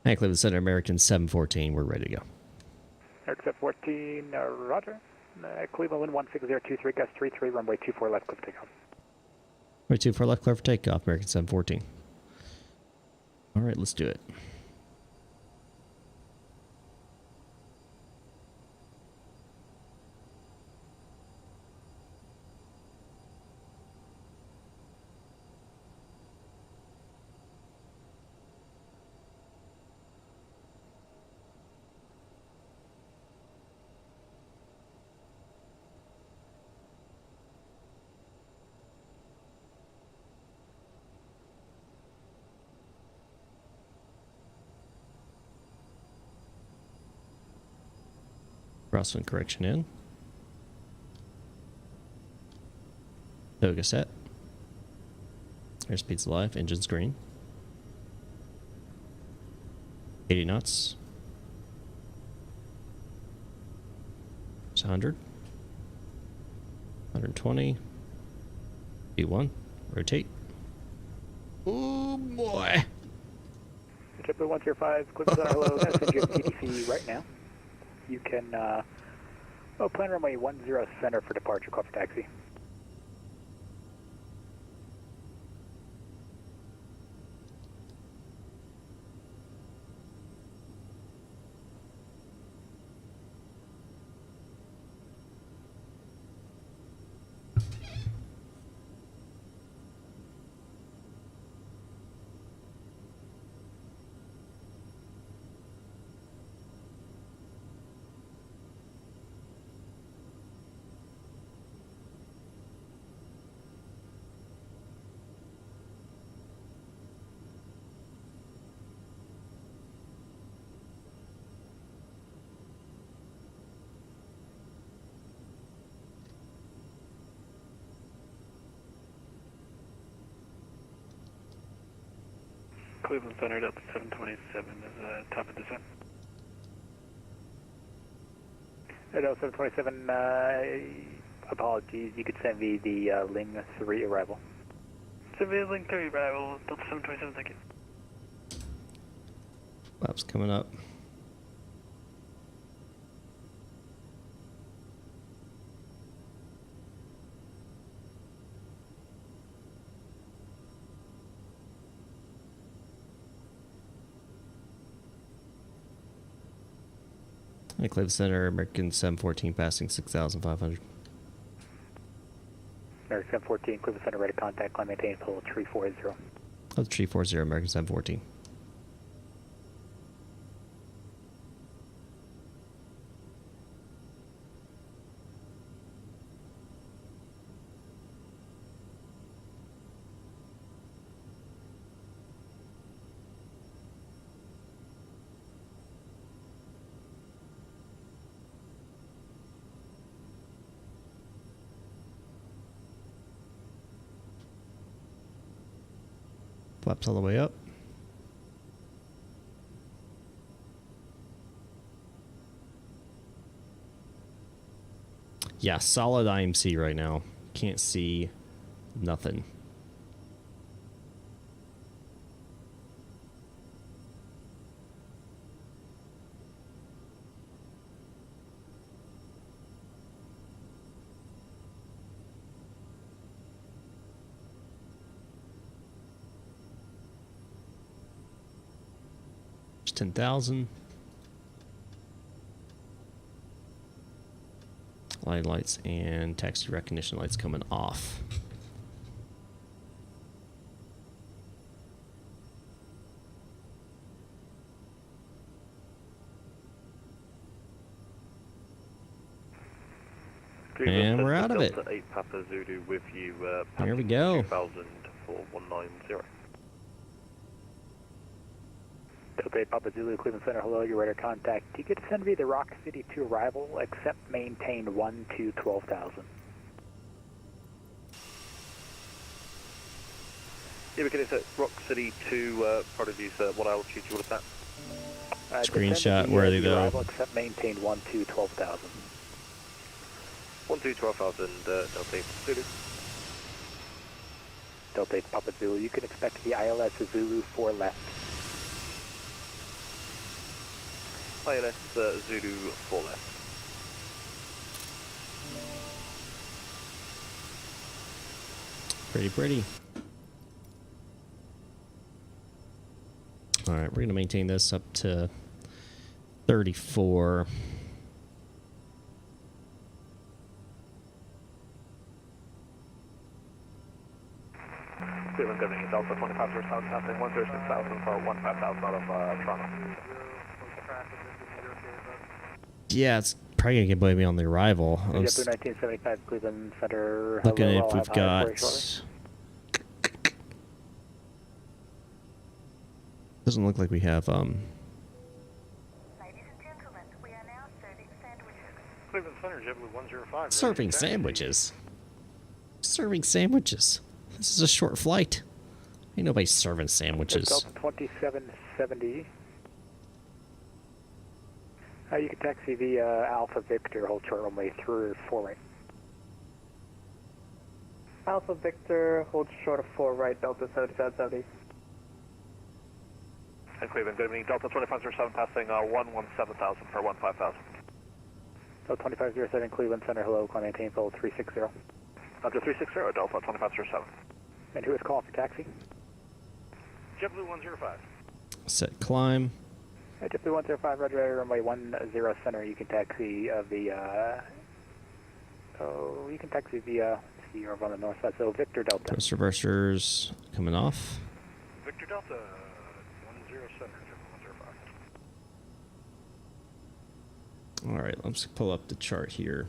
Hey, Cleveland Center, American 714. We're ready to go. Aircraft 14, roger. Cleveland 16023, gust 33, runway 24 left, clear for takeoff. Runway 24 left, clear for takeoff, American 714. All right, let's do it. Crosswind correction in. Toga set. Airspeed's live. Engine's green. 80 knots. It's 100. 120. B1. Rotate. Oh boy. JetBlue 105, Cleveland Center, hello. That's your TDC right now. You can, plan runway 10 center for departure, call for taxi. Cleveland Center, Delta 727 is top of descent. Delta 727, apologies, you could send me the Ling 3 arrival. Send me the Ling 3 arrival, Delta 727, thank you. Flaps coming up. Cleveland Center, American 714 passing 6,500. American 714, Cleveland Center, ready to contact, climb maintain, pull 340. Oh, 340, American 714. Flaps all the way up. Yeah, solid IMC right now. Can't see nothing. There's 10,000. Line lights and taxi recognition lights coming off. And we're out of it. 8 Papa Zulu with you. Here we go. 204190. Delta 8 Papa Zulu, Cleveland Center, hello, you're ready to contact. You could send me the Rock City 2 arrival, except maintain 12,000. Yeah, we can hit Rock City 2, apologies, what altitude you want us at? Screenshot worthy though. Arrival, except maintain 12,000. 12,000, Delta 8 Zulu. Delta 8 Papa Zulu, you can expect the ILS Zulu 4 left. ILS Zulu 4 left. Pretty. All right, we're going to maintain this up to 34. Cleveland Governing Delta 25 South passing 106,000 for 15,000 out of Toronto. Yeah, it's probably going to get me on the arrival. JetBlue 1975 Cleveland Center. Looking hello, if we've got... Doesn't look like we have... Ladies and gentlemen, we are now serving sandwiches. Cleveland Center, JetBlue 105. Serving sandwiches. Serving sandwiches. This is a short flight. Ain't nobody serving sandwiches. Delta 2770. You can taxi via Alpha Victor, hold short runway 4 right. Alpha Victor, hold short of 4 right, Delta 7570. And Cleveland Governing Delta 2507 passing 117,000 for 15,000. Delta 2507 Cleveland Center, hello, climb maintain fold 360. Up to 360, Delta 2507. And who is calling for taxi? JetBlue 105. Set climb. JetBlue 105, roger, runway 10 center. You can taxi via. You can taxi via. See, you're over on the north side. So Victor Delta. Thrust reversers coming off. Victor Delta 10 center, JetBlue 105. All right, let's pull up the chart here.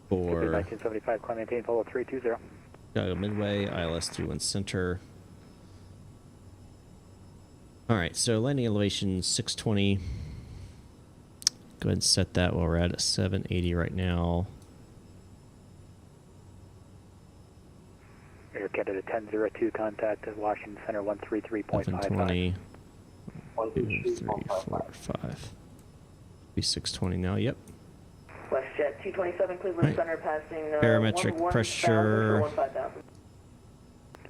For 1975, climb maintain follow 320. Chicago Midway, ILS 31 Center. All right, so landing elevation 620. Go ahead and set that while we're at 780 right now. Air Canada 1002 contact at Washington Center 133.55. 720. 2, 3, 4, 5. Be 620 now. Yep. WestJet 227 Cleveland Center passing barometric pressure. 15,000.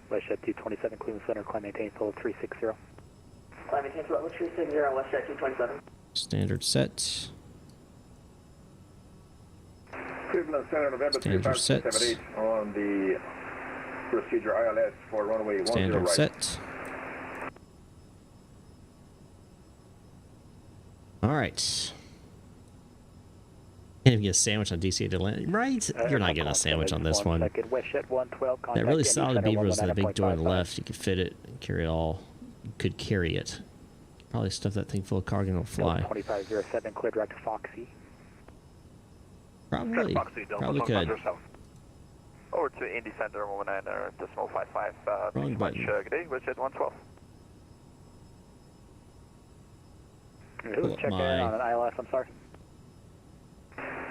WestJet 227 Cleveland Center, climb maintain level 360. Climb maintain level 360, WestJet 227. Standard set. Cleveland Center, November Standard set. 3578 on the procedure ILS for runway 10 Standard right. set. All right. Can't even get a sandwich on DC to land. Right? You're not getting a sandwich on this one. Second, WestJet 112 contact. That really solid Indy beaver was in the big door on the 19.55. left. You could fit it and carry it all. You could carry it. Probably stuff that thing full of cargo and it'll fly. 2507, clear direct to Foxy. Probably. Foxy, Delta Probably could. 2507. Over to Indy Center 119.55. Wrong Much, button. good day, WestJet 112. Who's checking in on an ILS, I'm sorry?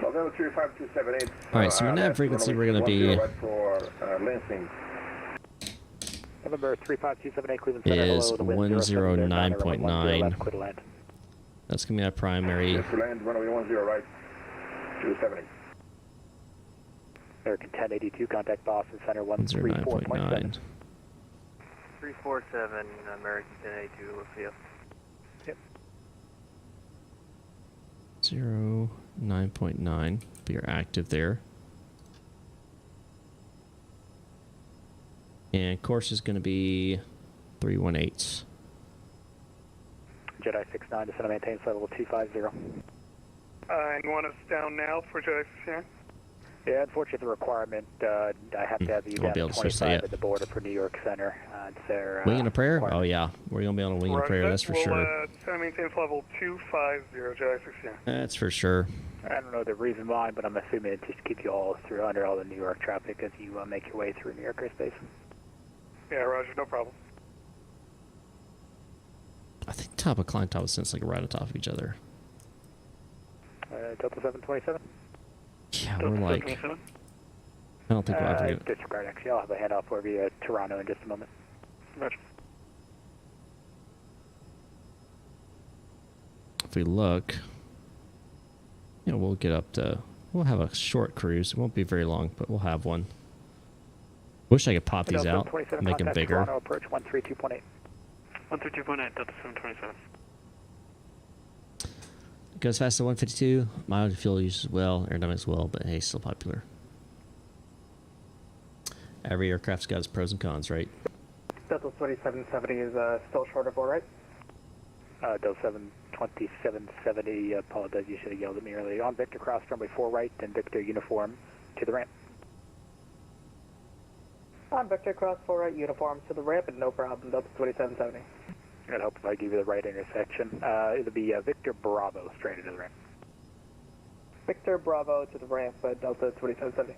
November 35278. All right, so our nav frequency, we're going to be right for Lansing. November 35278, Cleveland Center. is Hello, the wind 109.9. left, clear to land. That's going to be our primary. Yes, to land, runway 10 right, 270. American 1082, contact Boston Center 109.9. 134.7. 347, American 1082, we'll see you. 9.9. Be your active there. And course is going to be 318. Jedi 69, descend and maintain flight level 250. You want us down now for Jedi 69? Yeah, unfortunately, the requirement, I have to have you Won't down be able at to switch that 25 yet. at the border for New York Center. It's their Wing and a prayer? requirement. Oh, yeah. We're going to be on a wing and a prayer, that's for sure. We'll maintain level 250, Jedi 69. That's for sure. I don't know the reason why, but I'm assuming it just keep you all through under all the New York traffic as you make your way through New York airspace. Yeah, Roger, no problem. I think top of climb top was since like right on top of each other. Delta 727? Yeah, Delta we're like... 727? I don't think we'll ever get... Disregard, actually. I'll have a handoff for you Toronto in just a moment. Roger. If we look... You know, we'll get up to... We'll have a short cruise. It won't be very long, but we'll have one. Wish I could pop these out, make them bigger. Toronto approach 132.8. 132.8, Delta 727. It goes fast at 152. Mild fuel use as well, aerodynamics as well, but hey, still popular. Every aircraft's got its pros and cons, right? Delta 2770 is still short of all right? Delta 72770, apologize, you should have yelled at me earlier. On Victor, cross runway 4 right, and Victor uniform to the ramp. On Victor, cross 4 right, uniform to the ramp, and no problem, Delta 2770. I'd hope if I give you the right intersection. It'll be Victor Bravo straight into the ramp. Victor Bravo to the ramp, Delta 2770.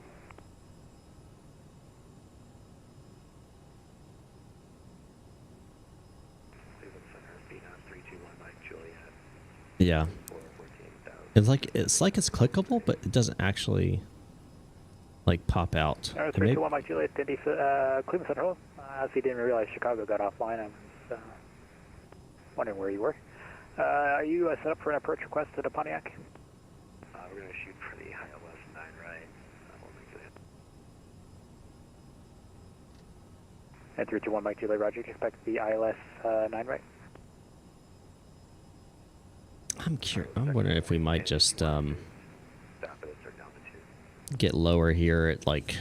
Yeah. It's like it's clickable, but it doesn't actually like pop out. 321 Mike Juliet, Indy, Cleveland Center. Hello. I honestly didn't realize Chicago got offline. I was wondering where you were. Are you set up for an approach request to the Pontiac? We're going to shoot for the ILS 9 right. And 321 Mike Juliet, Roger. Expect the ILS 9 right. I'm curious. I'm wondering if we might just get lower here at like.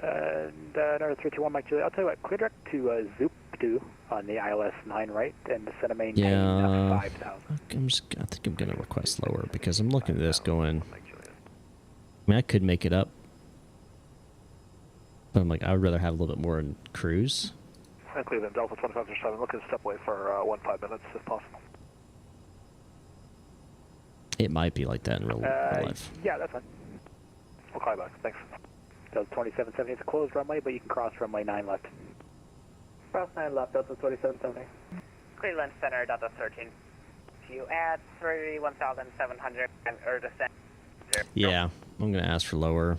And another 321 Mike Juliet. I'll tell you what. Clear direct to Zoop 2 on the ILS 9 right, and descend and maintain 5,000. I think I'm gonna request lower because I'm looking at this going. I mean, I could make it up, but I'm like, I would rather have a little bit more in cruise. Cleveland, Delta 2507, looking to step away for 15 minutes if possible. It might be like that in real life. Yeah, that's fine. We'll call you back. Thanks. Delta 2770 is a closed runway, but you can cross runway 9 left. Cross 9 left, Delta 2770. Cleveland Center, Delta 13. If you add 31,700 or descend. Yeah, I'm gonna ask for lower.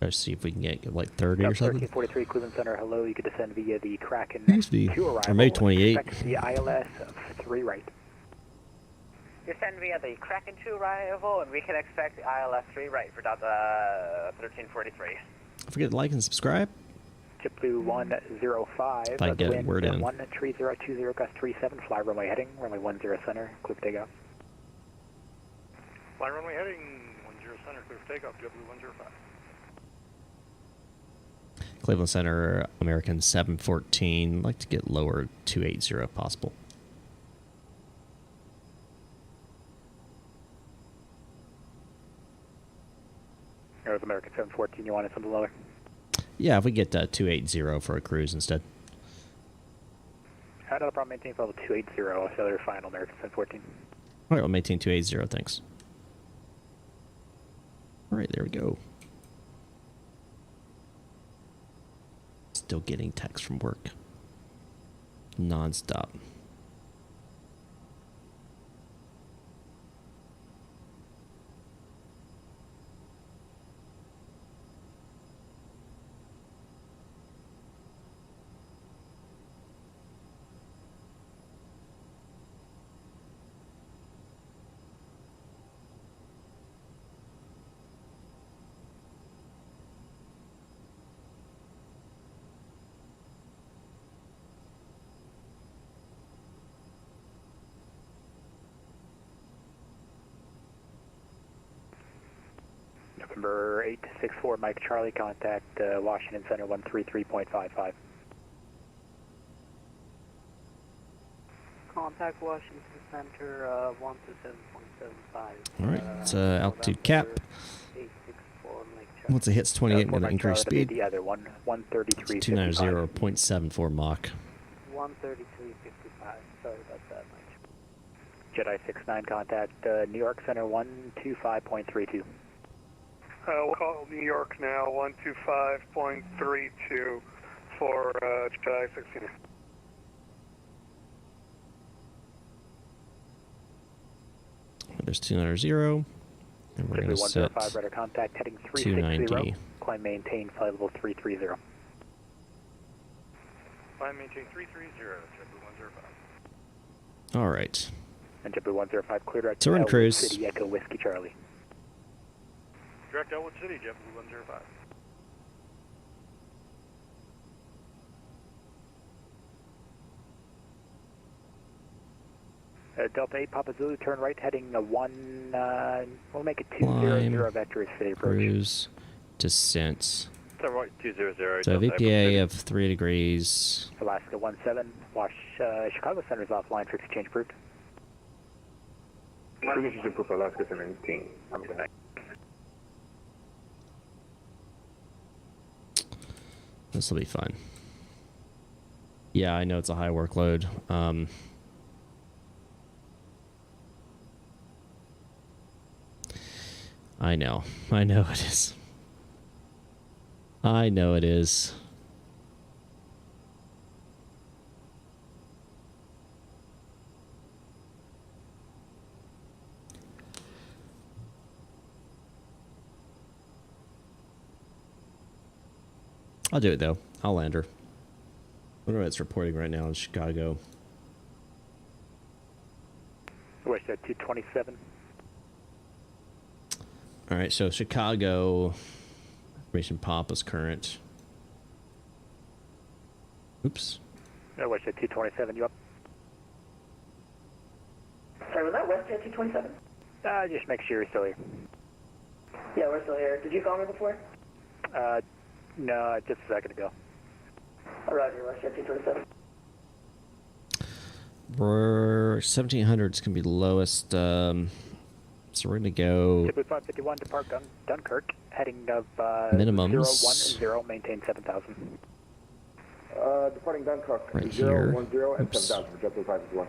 Let's see if we can get like 30 or something. 1343 Cleveland Center, hello. You could descend via the Kraken Used to be, 2 arrival. or maybe 28. Expect the ILS 3 right. Descend via the Kraken 2 arrival, and we can expect ILS 3 right for Delta 1343. Don't forget to like and subscribe. JetBlue 105. If I get a word in. 13020 gust 37, fly runway heading, runway 10 center, clear for takeoff. Fly runway heading, 10 center, clear for takeoff, JetBlue 105. Cleveland Center, American 714. I'd like to get lower 280 if possible. North American 714, you wanted something lower? Yeah, if we get 280 for a cruise instead. Another problem, maintain level 280, auxiliary final, American 714. All right, we'll maintain 280, thanks. All right, there we go. Still getting texts from work. Non-stop. November 864, Mike Charlie, contact Washington Center 133.55. Contact Washington Center 127.75. All right, it's altitude cap. 864, Mike Charlie. Once it hits 28, I'm going to increase speed. The other one, 133.55. 290.74 Mach. 133.55. Sorry about that, Mike. Jedi 69, contact New York Center 125.32. We'll call New York now, 125.32 for Jedi 69. There's 290, and we're going to set 105 radar contact, heading 360. 290. Climb maintain, flight level 330. Climb maintain 330, JetBlue 105. All right. And JetBlue 105 cleared right So we're in Elwood cruise. City, Echo Whiskey Charlie. Direct Elwood City, JetBlue 105. Delta 8 Papa Zulu, turn right, heading we'll make it Climb, 200 vectors for the approach. Cruise, descent. Turn right, 200. So VPA of 3 degrees. Alaska 17, Chicago Center is offline, fix change approved. Permission to approve Alaska 17. I'm good night. This will be fun. Yeah, I know it's a high workload. I know it is. I know it is. I'll do it though. I'll land her. I wonder what it's reporting right now in Chicago. Where's that 227? All right, so Chicago information pop is current. Oops. Where's that 227? You up? Sorry, was that WestJet 227? Just make sure you're still here. Yeah, we're still here. Did you call me before? No, just a second ago. Roger, WestJet 227. We're 1700 is gonna be the lowest. So we're gonna go. JetBlue 551 depart Dunkirk, heading of minimums. 010, maintain 7,000. Departing Dunkirk, Right 010 here. and Oops. 7,000 for JetBlue 551.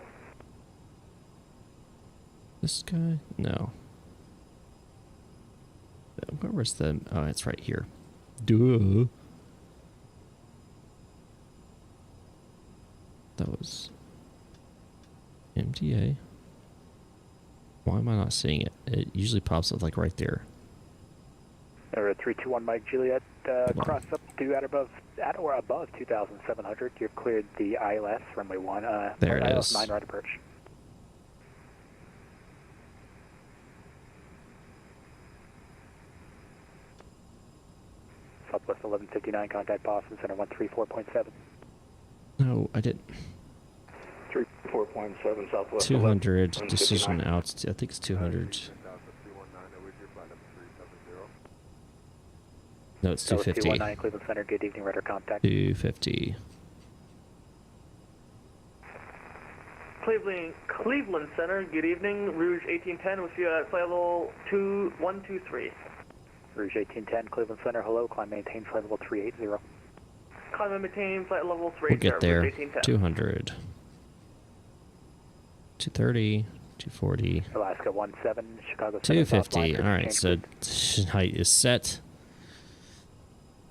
This guy? No. Where was the? Oh, it's right here. Duh. That was MTA. Why am I not seeing it? It usually pops up like right there. Or 321 Mike Juliet, cross up to at or above 2,700. You've cleared the ILS runway 1. There it ILS is. 9 right approach. Southwest 1159, contact Boston Center 134.7. No, I didn't. 34.7 Southwest 200 decision altitude. I think it's 200. No, it's 250. 219 Cleveland Center, good evening, radar contact. 250. Cleveland Center, good evening. Rouge 1810 with you at flight level 2123. Rouge 1810, Cleveland Center, hello. Climb maintain flight level 380. Climb and maintain flight level 380. We'll get there. Rouge 1810. 200. 230. 240. Alaska 17, Chicago Center. 250. All right, so height is set.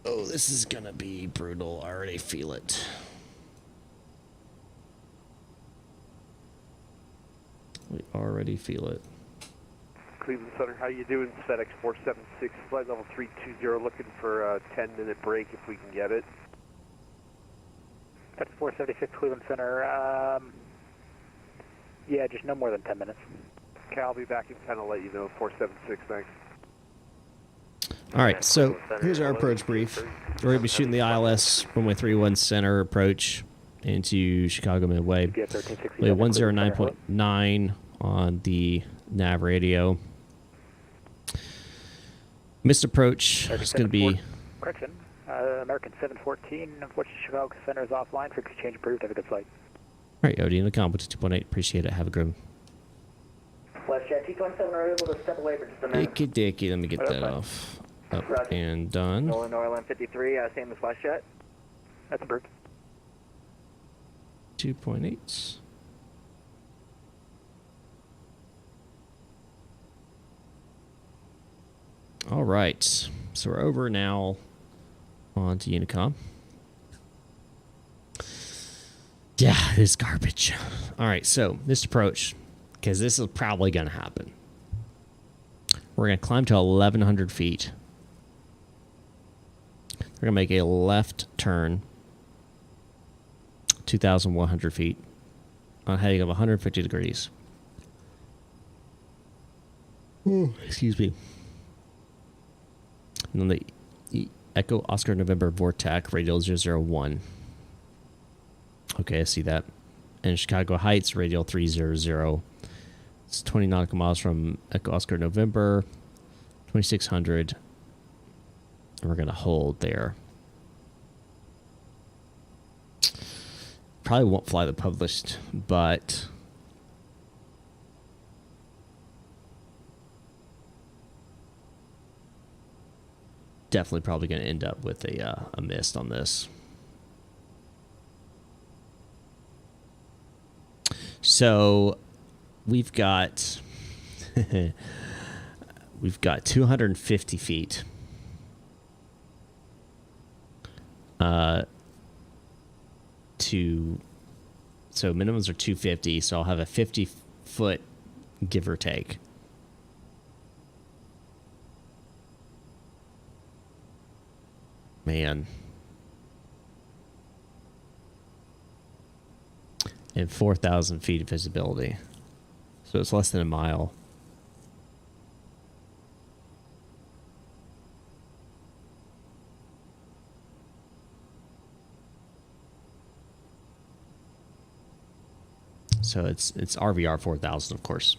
Oh, this is gonna be brutal. I already feel it. We already feel it. Cleveland Center, how you doing? FedEx 476, flight level 320, looking for a 10-minute break if we can get it. That's 476 Cleveland Center. Yeah, just no more than 10 minutes. Okay, I'll be back in 10. I'll let you know. 476, thanks. All right, so here's our approach brief. We're going to be shooting the ILS runway 31 center approach into Chicago Midway. We have 109.9 on the nav radio. Missed approach is going to be... Correction. American 714, unfortunately Chicago Center is offline. For exchange approved. Have a good flight. All right, Odie in the combo to 2.8. Appreciate it. Have a good one. WestJet 227 are able to step away for just a minute. Icky dicky. Let me get that off. Up and done. Nolan Norland 53, same as WestJet. That's approved. 2.8. All right, so we're over now on to Unicom. Yeah, it's garbage. All right, so this approach, because this is probably going to happen. We're going to climb to 1,100 feet. We're going to make a left turn, 2,100 feet, on a heading of 150 degrees. Oh, excuse me. And then the Echo Oscar November Vortac radial 001. Okay, I see that. And Chicago Heights radial 300. It's 20 nautical miles from Echo Oscar November, 2,600. And we're going to hold there. Probably won't fly the published, but definitely probably going to end up with a mist on this. So we've got 250 feet. So minimums are 250, so I'll have a 50-foot give or take. Man. And 4,000 feet of visibility. So it's less than a mile. So it's RVR 4,000, of course.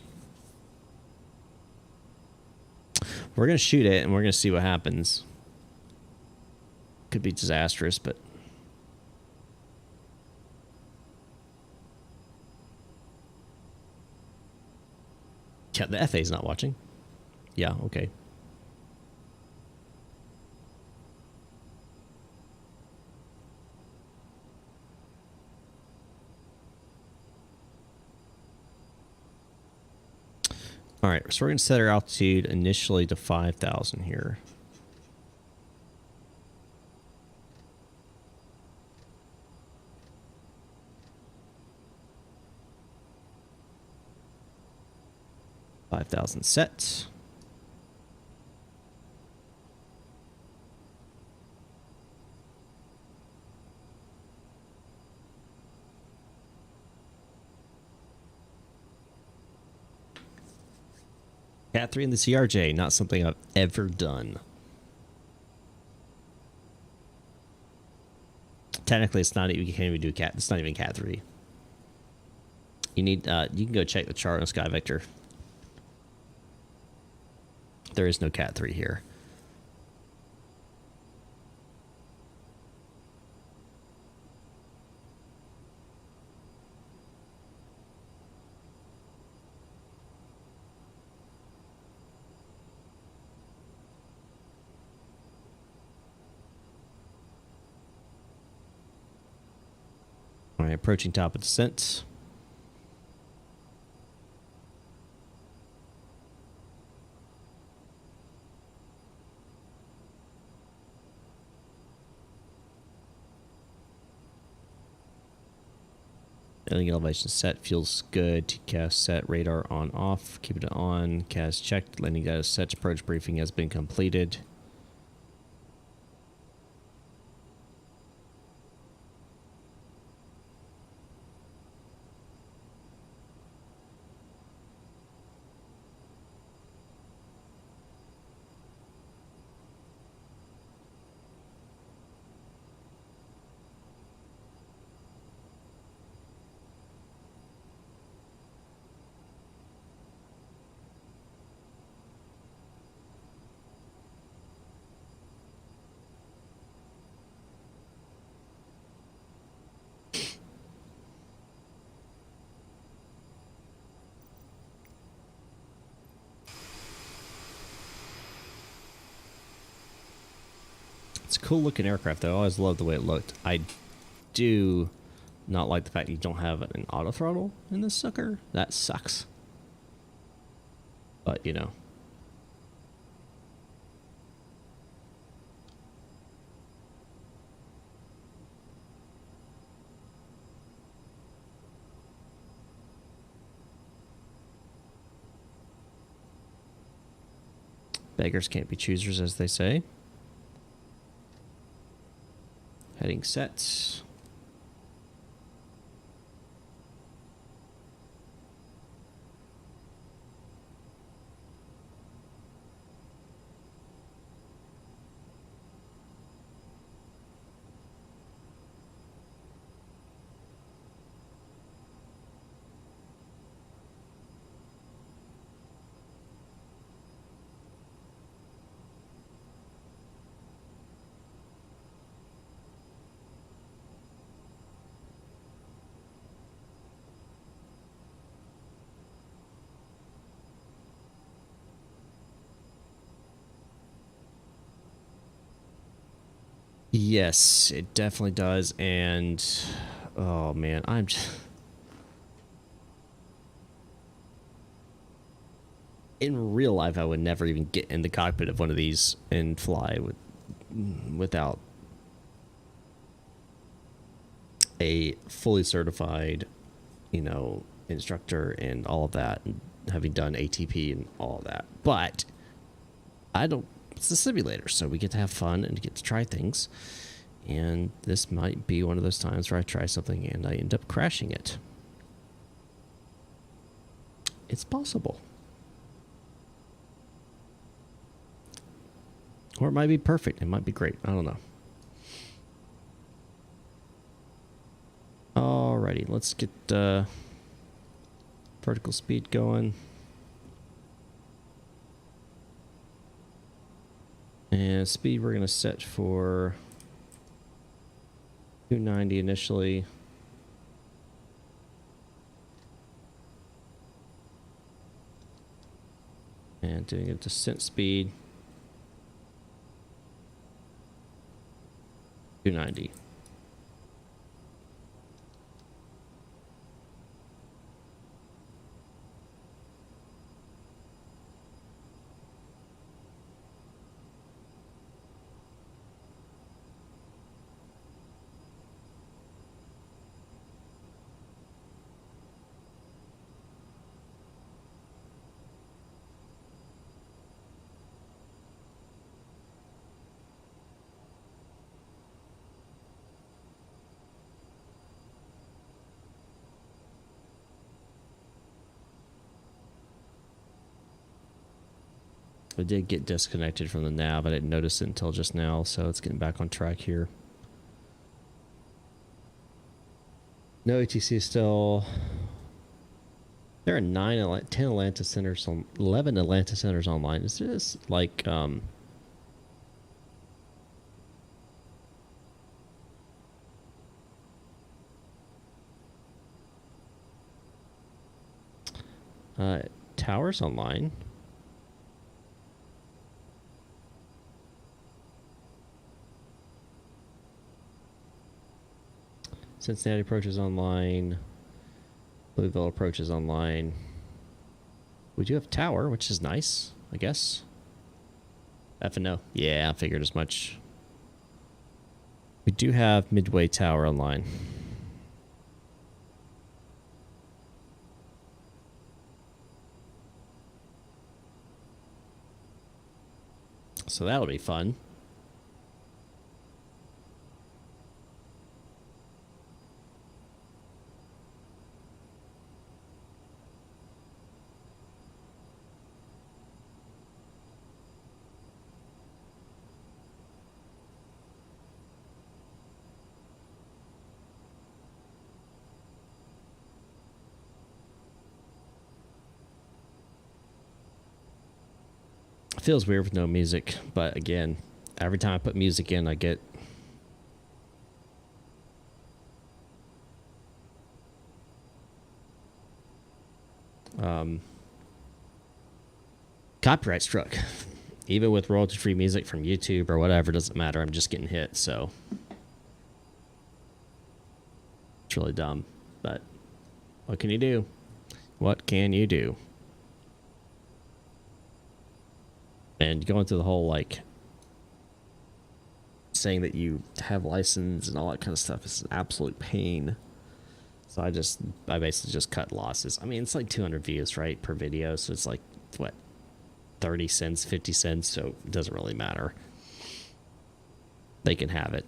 We're going to shoot it, and we're going to see what happens. Could be disastrous, but... yeah, the FA's not watching. Yeah, okay. All right, so we're going to set our altitude initially to 5,000 here. $5,000 set. Cat 3 in the CRJ, not something I've ever done. Technically, it's not. You can't even do cat. It's not even Cat 3. You need. You can go check the chart on Sky Vector. There is no Cat 3 here. All right, approaching top of descent. Landing elevation set, feels good. TCAS set, radar on off, keep it on. CAS checked, landing data set, approach briefing has been completed. It's a cool looking aircraft though. I always loved the way it looked. I do not like the fact that you don't have an auto throttle in this sucker. That sucks. But you know. Beggars can't be choosers, as they say. Heading set. Yes, it definitely does. And oh man, I'm just in real life I would never even get in the cockpit of one of these and fly without a fully certified, you know, instructor and all of that, and having done ATP and all of that. But I don't. It's a simulator, so we get to have fun and get to try things. And this might be one of those times where I try something and I end up crashing it. It's possible. Or it might be perfect. It might be great. I don't know. Alrighty, let's get vertical speed going. And speed we're going to set for 290 initially. And doing a descent speed 290. I did get disconnected from the nav. I didn't notice it until just now, so it's getting back on track here. No ATC still. There are 10 Atlanta centers on 11 Atlanta centers online. Is this like towers online? Cincinnati approaches online. Louisville approaches online. We do have tower, which is nice, I guess. F and O. Yeah, I figured as much. We do have Midway Tower online. So that'll be fun. Feels weird with no music, but again, every time I put music in, I get copyright struck. Even with royalty-free music from YouTube or whatever, doesn't matter. I'm just getting hit, so it's really dumb. But what can you do? What can you do? And going through the whole, like, saying that you have license and all that kind of stuff is an absolute pain. So I basically just cut losses. I mean, it's like 200 views, right, per video. So it's like, what, 30 cents, 50 cents. So it doesn't really matter. They can have it.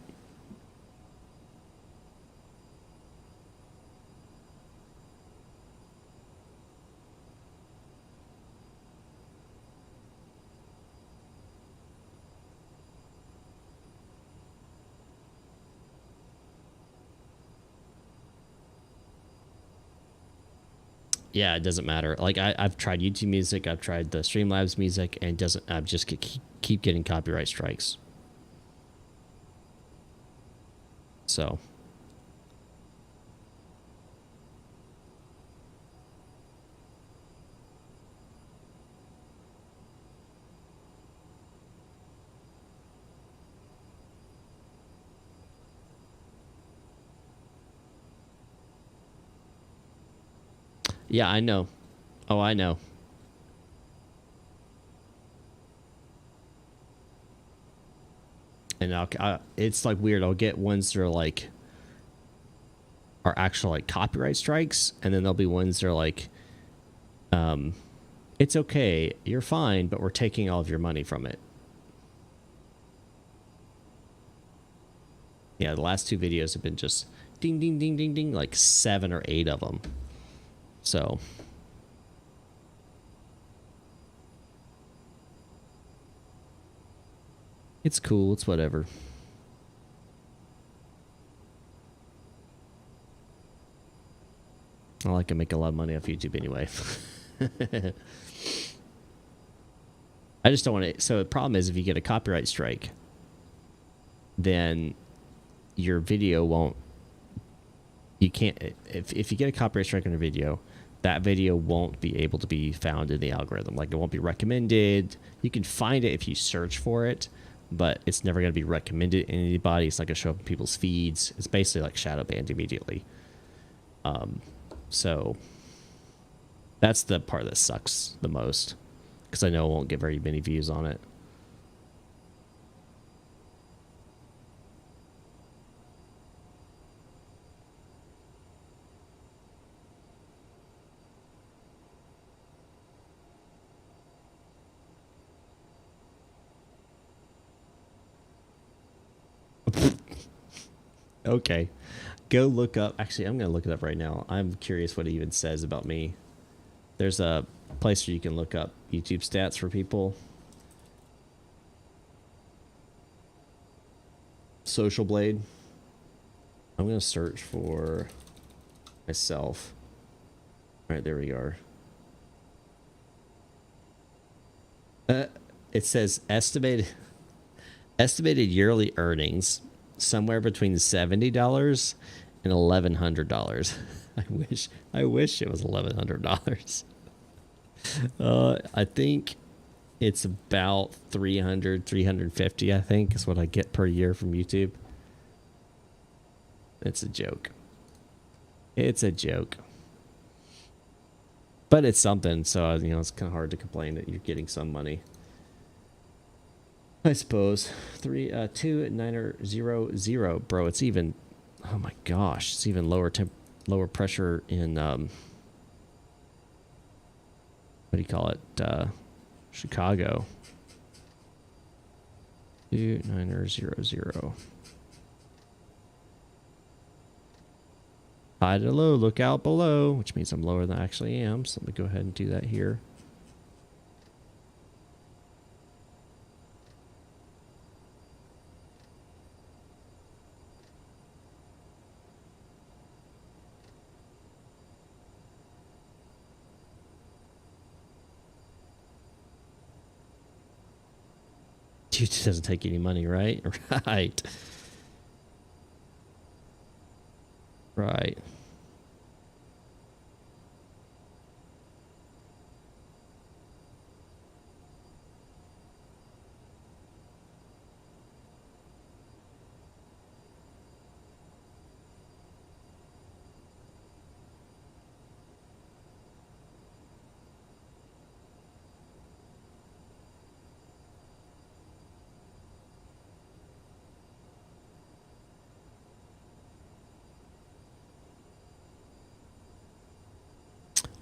Yeah, it doesn't matter. Like I've tried YouTube music, I've tried the Streamlabs music, and it doesn't. I just keep getting copyright strikes. So. Yeah, I know. Oh, I know. And it's like weird. I'll get ones that are like are actual like copyright strikes, and then there'll be ones that are like, it's okay, you're fine, but we're taking all of your money from it. Yeah, the last two videos have been just ding, ding, ding, ding, ding, like 7 or 8 of them. So it's cool, it's whatever. I can make a lot of money off YouTube anyway. I just don't want to. So the problem is, if you get a copyright strike, then your video won't. You can't. If you get a copyright strike on a video, that video won't be able to be found in the algorithm. Like, it won't be recommended. You can find it if you search for it, but it's never going to be recommended to anybody. It's not going to show up in people's feeds. It's basically like shadow banned immediately. So that's the part that sucks the most, because I know I won't get very many views on it. Okay, go look up. Actually, I'm gonna look it up right now. I'm curious what it even says about me. There's a place where you can look up YouTube stats for people. Social Blade. I'm going to search for myself. All right, there we are. It says estimated yearly earnings somewhere between $70 and $1,100. I wish it was $1,100. I think it's about 350, I think, is what I get per year from YouTube. It's a joke. It's a joke. But it's something, so, you know, it's kind of hard to complain that you're getting some money. I suppose. 29000. Bro, it's even, oh my gosh, it's even lower pressure in, what do you call it? Chicago. 29000. High to low, look out below, which means I'm lower than I actually am. So let me go ahead and do that here. Dude, it doesn't take any money, right? Right. Right.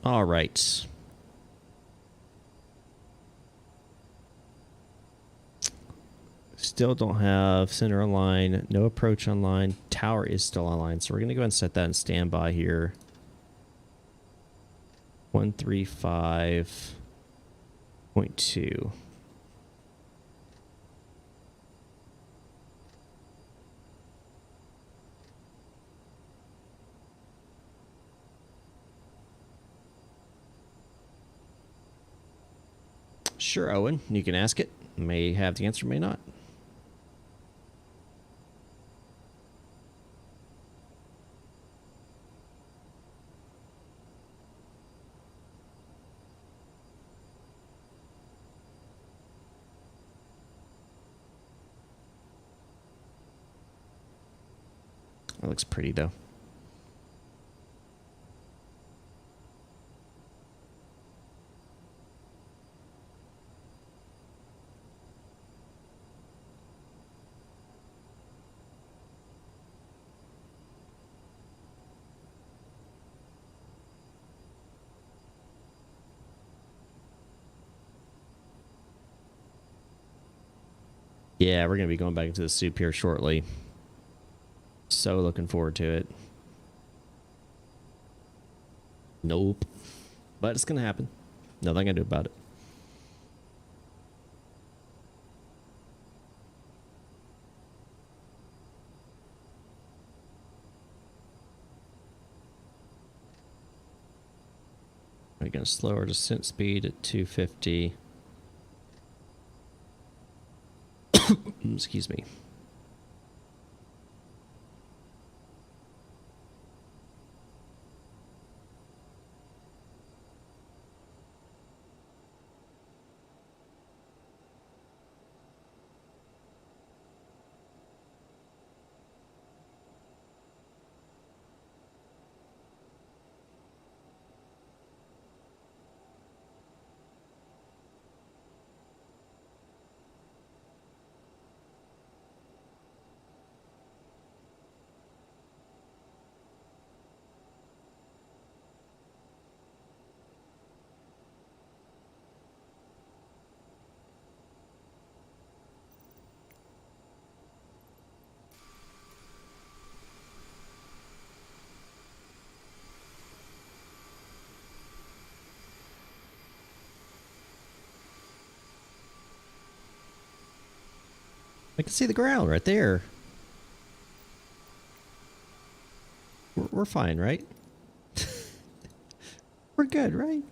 All right. Still don't have center online, no approach online. Tower is still online, so we're going to go ahead and set that in standby here. 135.2. Sure, Owen. You can ask it. May have the answer, may not. That looks pretty, though. Yeah, we're going to be going back into the soup here shortly. So looking forward to it. Nope. But it's going to happen. Nothing I can do about it. We're going to slow our descent speed at 250. Excuse me. I can see the ground right there. we're fine, right? We're good, right?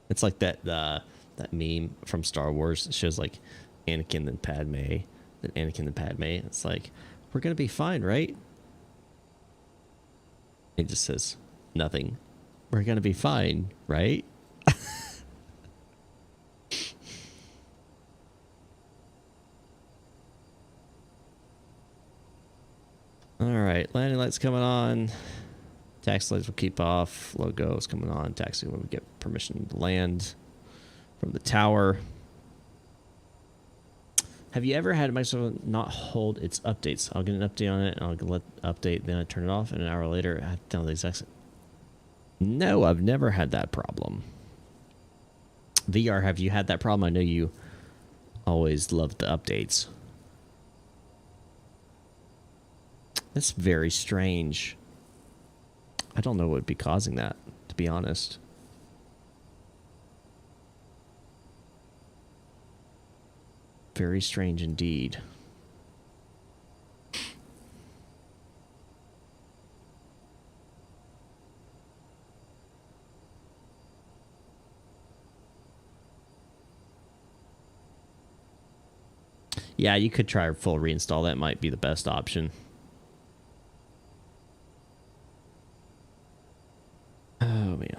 It's like that meme from Star Wars. It shows like Anakin and Padme. It's like, we're gonna be fine, right? He just says nothing. We're gonna be fine, right? All right, landing lights coming on. Taxi lights will keep off. Logo is coming on. Taxi when we get permission to land from the tower. Have you ever had Microsoft not hold its updates? I'll get an update on it, and I'll let update, then I turn it off, and an hour later, I have to download the exact. No, I've never had that problem. VR, have you had that problem? I know you always loved the updates. That's very strange. I don't know what would be causing that, to be honest. Very strange indeed. Yeah, you could try a full reinstall. That might be the best option. Oh, man.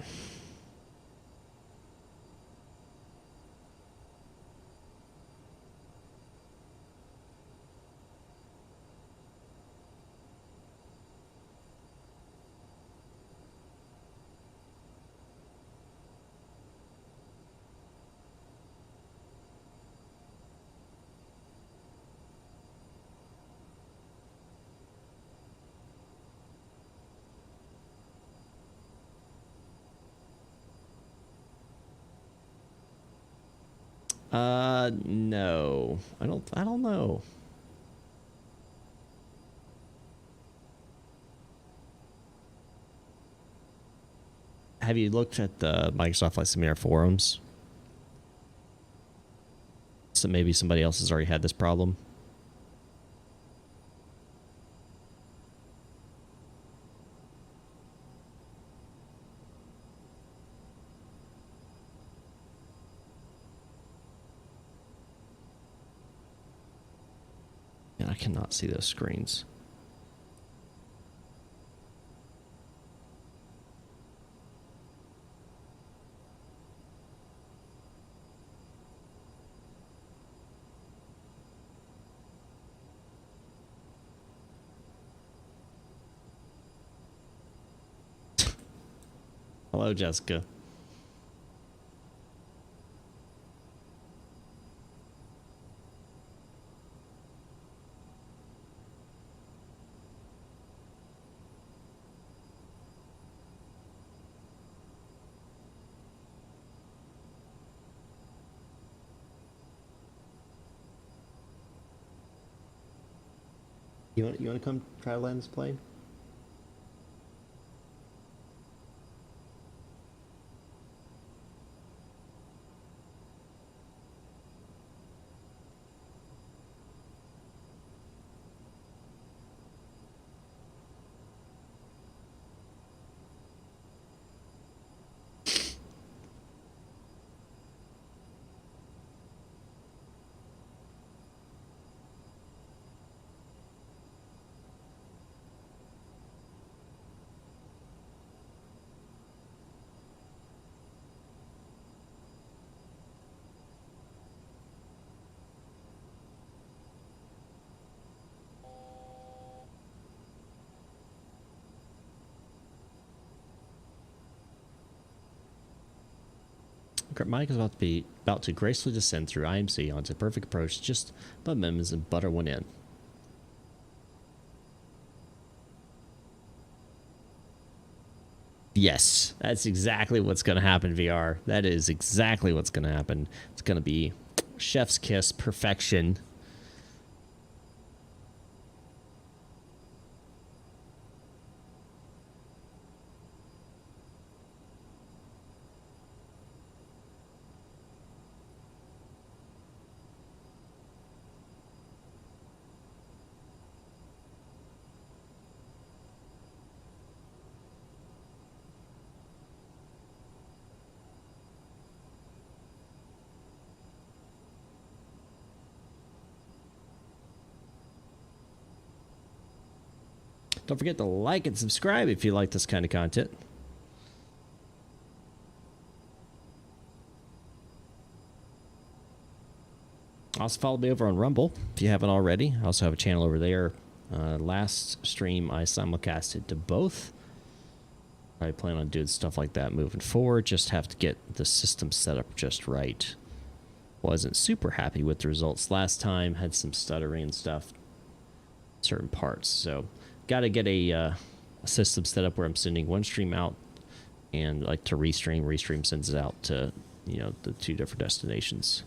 No. I don't know. Have you looked at the Microsoft Flight Simulator forums? So maybe somebody else has already had this problem. I cannot see those screens. Hello, Jessica. You want to come try to land this plane? Mike is about to gracefully descend through IMC onto perfect approach, just above Mims and butter one in. Yes, that's exactly what's going to happen, VR. That is exactly what's going to happen. It's going to be chef's kiss, perfection. Don't forget to like and subscribe if you like this kind of content. Also follow me over on Rumble if you haven't already. I also have a channel over there. Last stream I simulcasted to both. I plan on doing stuff like that moving forward. Just have to get the system set up just right. Wasn't super happy with the results last time. Had some stuttering and stuff. Certain parts. So got to get a system set up where I'm sending one stream out and like to restream. Restream sends it out to, you know, the 2 different destinations.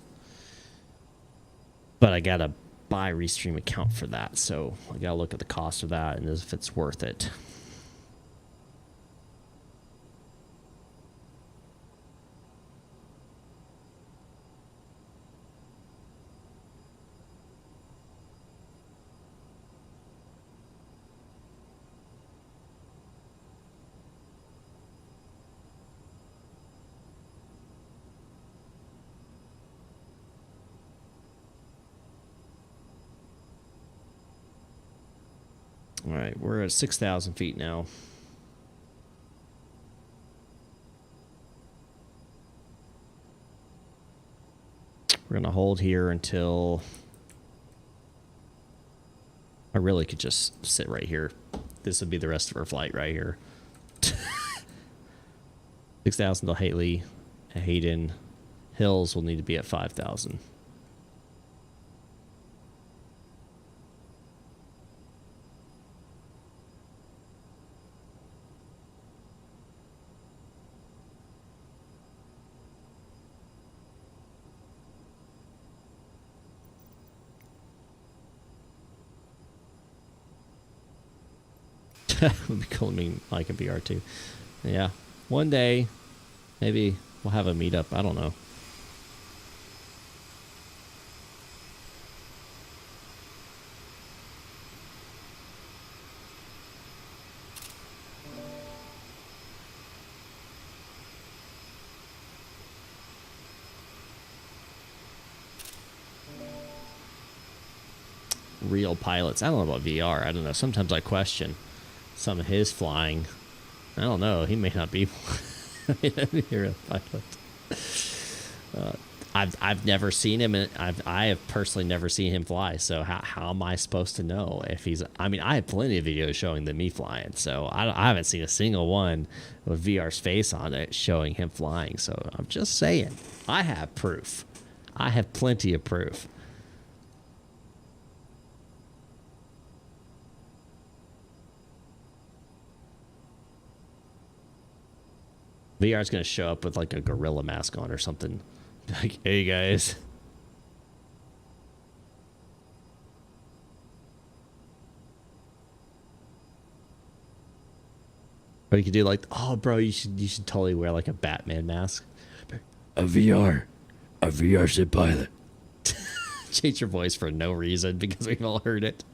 But I got to buy a Restream account for that. So I got to look at the cost of that and if it's worth it. All right, we're at 6,000 feet now. We're going to hold here until I really could just sit right here. This would be the rest of our flight right here. 6,000 to Hayden Hills will need to be at 5,000. Would be cool to meet Micah VR too. Yeah, one day maybe we'll have a meetup. I don't know. Real pilots. I don't know about VR. I don't know. Sometimes I question some of his flying. I don't know. He may not be a real pilot. I've never seen him, and I have personally never seen him fly. So how am I supposed to know if he's? I mean, I have plenty of videos showing me flying. So I haven't seen a single one with VR's face on it showing him flying. So I'm just saying, I have proof. I have plenty of proof. VR's going to show up with like a gorilla mask on or something. Like, hey guys. Or you could do like, oh bro, you should totally wear like a Batman mask. A VR said pilot. Change your voice for no reason because we've all heard it.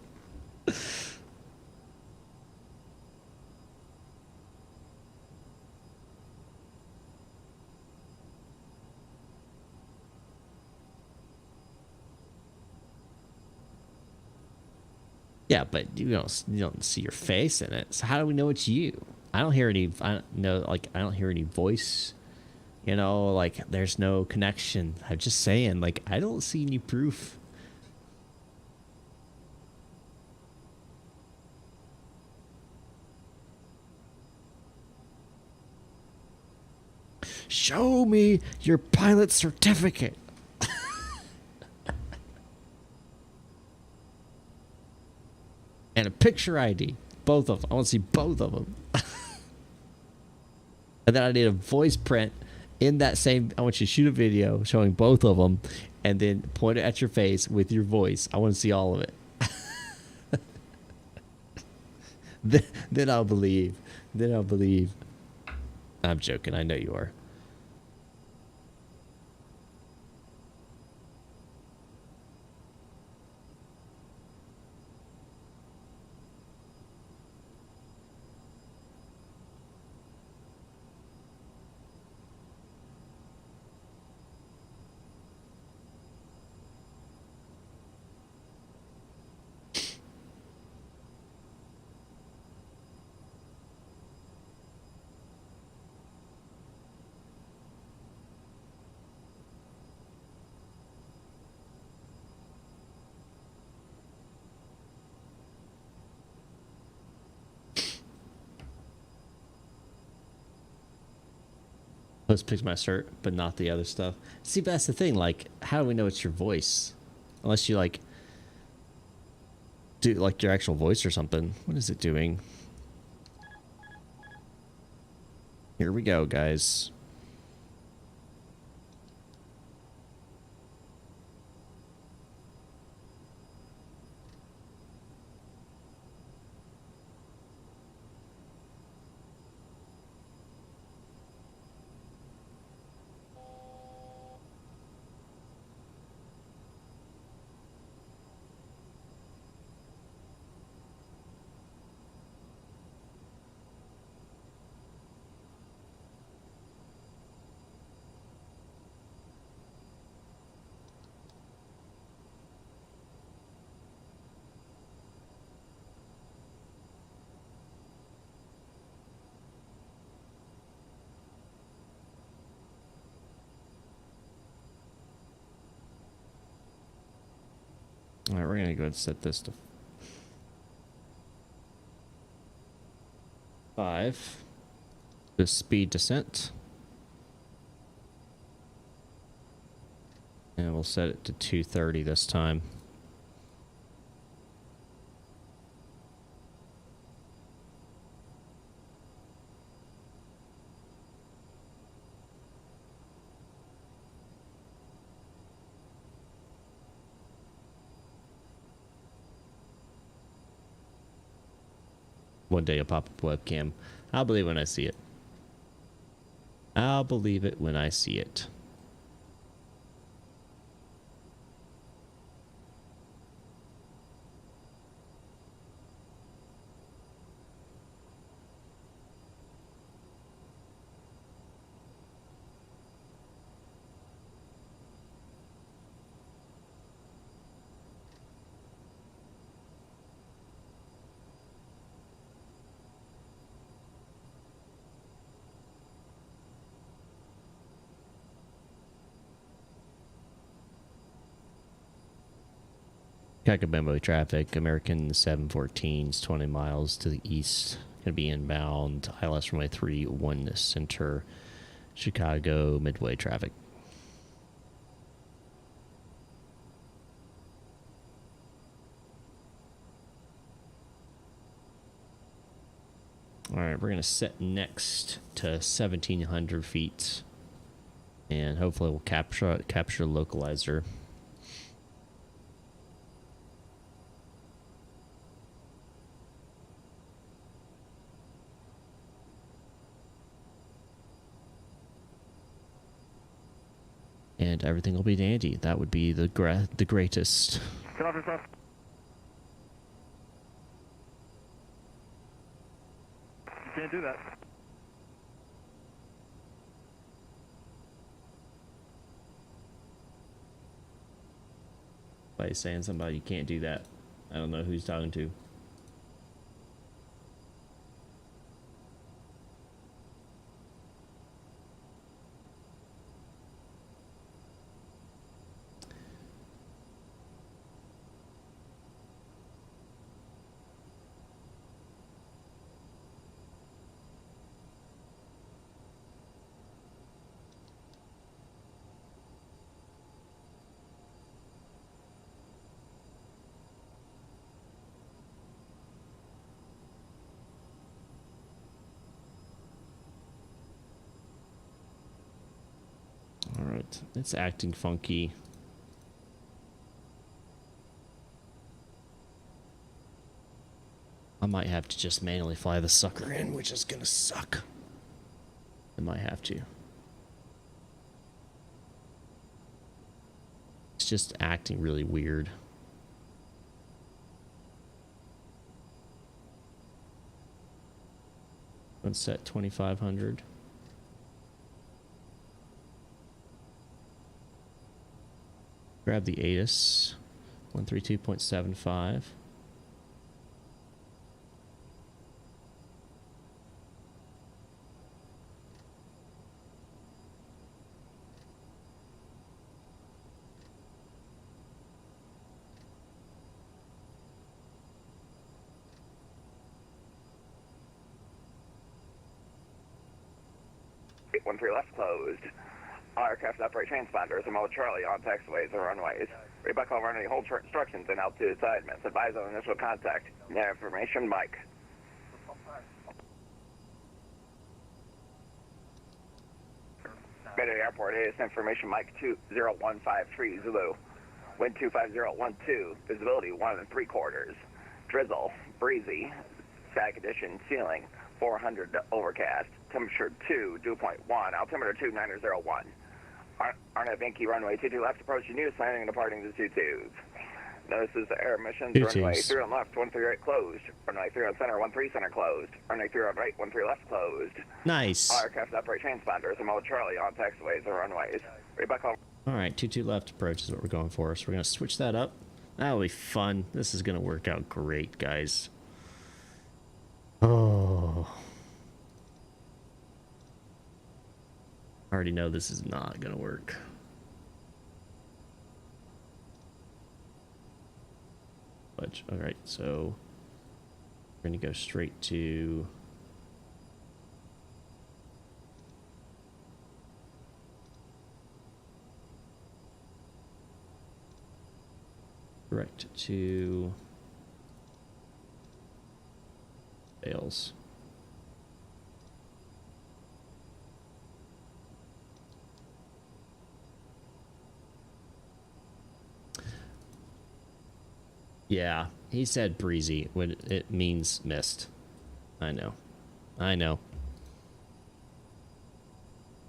Yeah, but you don't see your face in it. So how do we know it's you? I don't hear any voice. You know, like there's no connection. I'm just saying, like I don't see any proof. Show me your pilot certificate. And a picture ID. Both of them. I want to see both of them. And then I need a voice print in that same. I want you to shoot a video showing both of them and then point it at your face with your voice. I want to see all of it. Then I'll believe. Then I'll believe. I'm joking. I know you are. Post picks my shirt, but not the other stuff. See, but that's the thing. Like, how do we know it's your voice? Unless you like do like your actual voice or something. What is it doing? Here we go, guys. All right, we're going to go ahead and set this to 5. The speed descent. And we'll set it to 230 this time. One day you'll pop up webcam. I'll believe when I see it. I'll believe it when I see it. Chicago Midway traffic, American 714s, 20 miles to the east. Going to be inbound, ILS runway 31 center, Chicago Midway traffic. All right, we're going to set next to 1,700 feet. And hopefully we'll capture localizer. And everything will be dandy. That would be the greatest. Get off yourself. You can't do that. By saying somebody you can't do that. I don't know who he's talking to. Alright, it's acting funky. I might have to just manually fly the sucker in, which is gonna suck. I might have to. It's just acting really weird. Let's set 2,500. Grab the Addons 132.75. 13 left closed. All aircraft operate transponders and mode Charlie on taxiways and runways. Rebuck all runway hold short instructions and altitude assignments. Advise on initial contact. New information, Mike. Midway Airport is information, Mike 20153 Zulu. Wind 25012. Visibility 1 3/4. Drizzle. Breezy. Sky condition. Ceiling 400 overcast. Temperature 2, dew point 1. Altimeter 2901. Arnett Yankee runway 22 left approaching you, landing and departing the 22s. Notices the air emissions. Runway 3 on left, 13 right closed. Runway 3 on center, 13 center closed. Runway 3 on right, 13 left closed. Nice. All aircraft operate transponders and mode Charlie on taxiways and runways. Rebuck all. All right, 22 left approach is what we're going for. So we're going to switch that up. That'll be fun. This is going to work out great, guys. Oh. I already know this is not going to work. But, all right, so we're going to go straight to direct to Bales. Yeah, he said breezy when it means mist. I know. I know.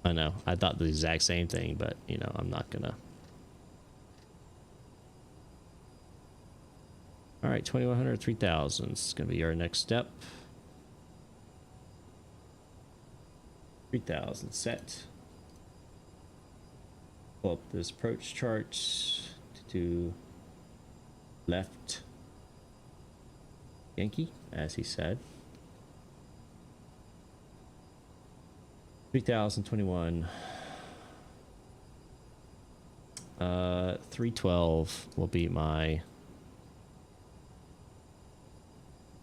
I know. I thought the exact same thing, but, you know, I'm not gonna. All right, 2100, 3000 is gonna be our next step. 3000 set. Pull up this approach chart to left Yankee, as he said. 3021. 312 will be my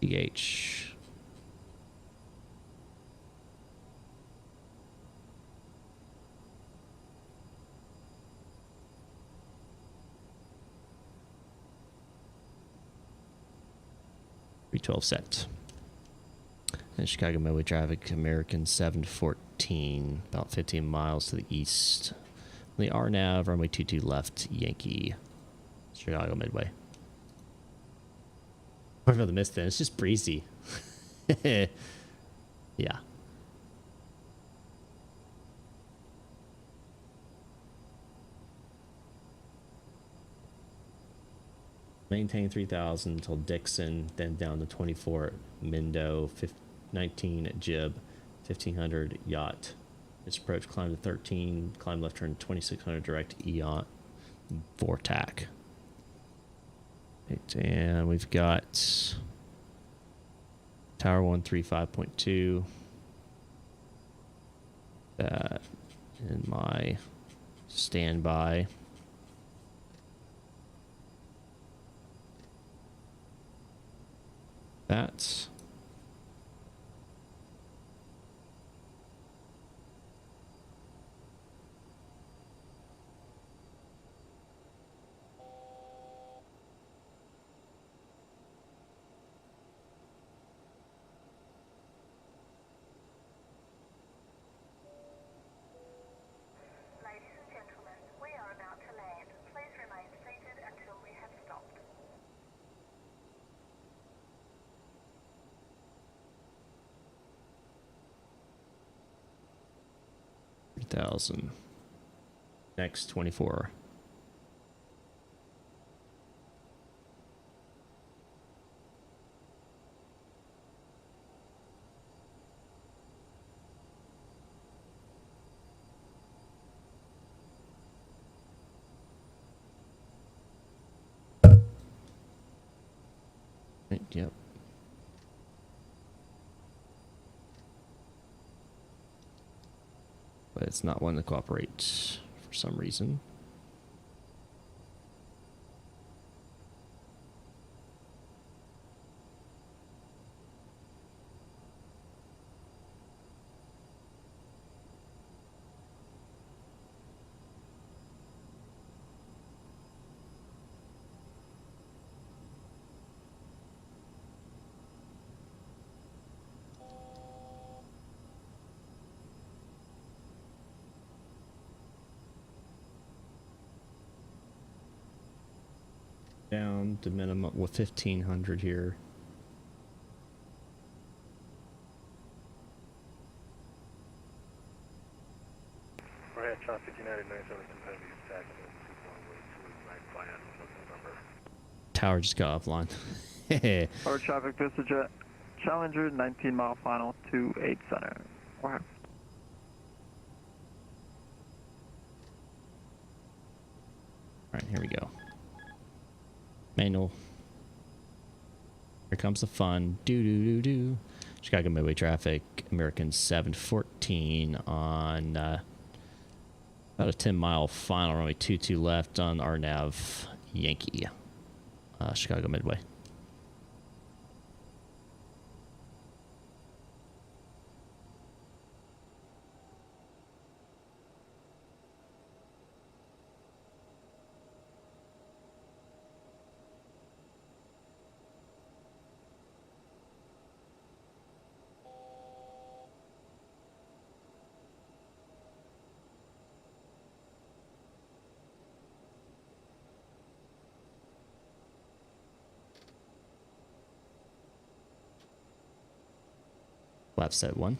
PH. set. And Chicago Midway traffic, American 714, about 15 miles to the east. On the RNAV, runway 22 left, Yankee, Chicago Midway. What about the mist then? It's just breezy. Yeah. Maintain 3000 until Dixon, then down to 24 Mindo, 19 Jib, 1500 Yacht. This approach, climb to 13, climb left turn 2600 direct Yacht, Vortac. Right, and we've got Tower 135.2. That in my standby. That. Ladies and gentlemen, we are about to land. Please remain seated until we have stopped. 3000. Next 24. Right, yep. But it's not one to cooperate for some reason. Down to minimum with 1500 here. Overhead traffic United 972 Heavy, taxi 21 way 289 November. Tower just got offline. Our traffic, VistaJet Challenger, 19 mile final, 28 center. Overhead. Alright, here we go. Manual. Here comes the fun. Do. Chicago Midway traffic, American 714 on about a 10-mile final, runway 22 left on RNAV Yankee, Chicago Midway. Left set 1.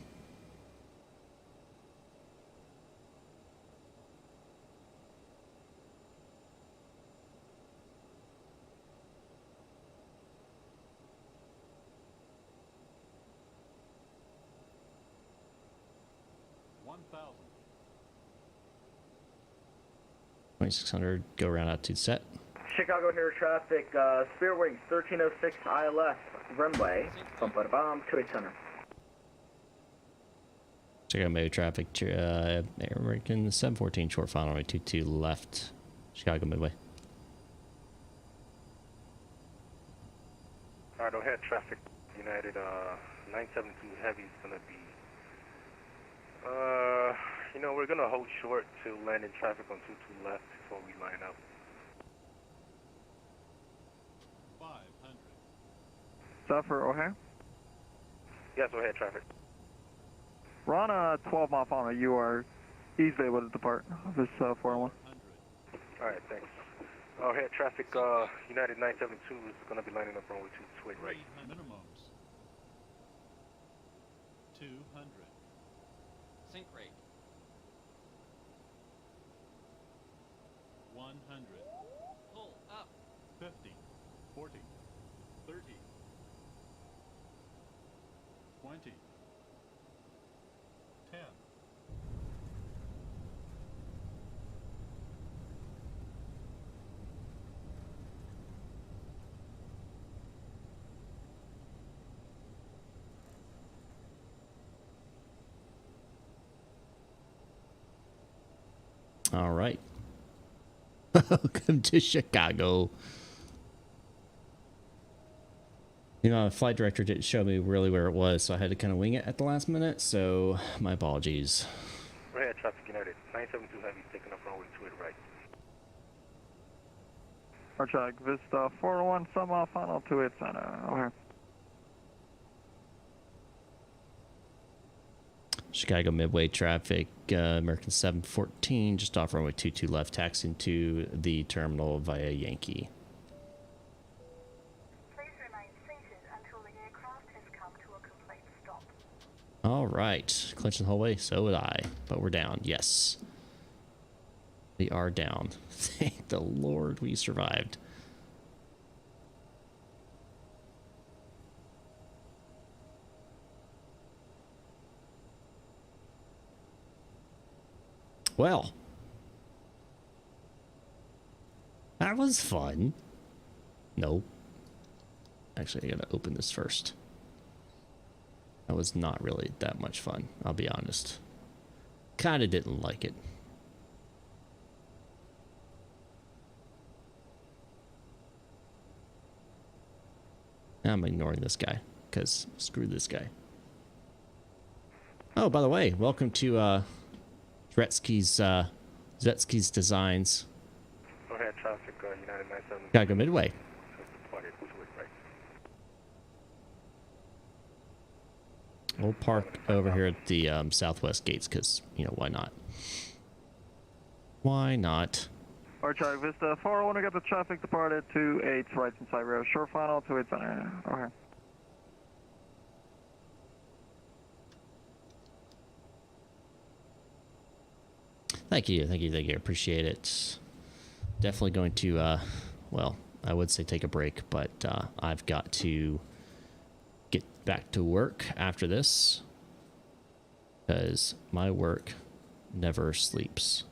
$2,600. Go around altitude set. Chicago here traffic, Spirit Wings 1306 ILS, runway, bump out of bomb, 28 center. Chicago Midway traffic, American 714 short final, runway 22 left, Chicago Midway. Alright, overhead traffic United 972 Heavy is gonna be, you know, we're gonna hold short to landing traffic on 22 left before we line up. 500. Zephyr O'Hare? Yes, overhead traffic. We're on a 12-mile final. You are easily able to depart of this 401. Alright, thanks. Overhead traffic United 972 is gonna be lining up runway 22 right. Minimums. 200. Sync rate. 100. Pull up. 50. 40. 30. 20. 10. All right. Welcome to Chicago. You know, the flight director didn't show me really where it was, so I had to kind of wing it at the last minute, so my apologies. Overhead traffic United 972 Heavy taking up runway 28 right. Archag Vista 401, some final 28 center. Over. Chicago Midway traffic, American 714, just off runway 22 left, taxiing to the terminal via Yankee. Please remain seated until the aircraft has come to a complete stop. All right, clinching the whole way, so would I, but we're down, yes. We are down. Thank the Lord we survived. Well, that was fun. Nope. Actually, I gotta open this first. That was not really that much fun, I'll be honest. Kinda didn't like it. I'm ignoring this guy, because screw this guy. Oh, by the way, welcome to Zetsky's Designs. Overhead traffic United 972 Chicago Midway. We'll park over here at the southwest gates because, you know, why not? Why not? Or traffic Vista 4, I got the traffic departed 28 right inside rail. Short final 28 center. Okay. Thank you. Appreciate it. Definitely going to, well, I would say take a break, but I've got to get back to work after this because my work never sleeps.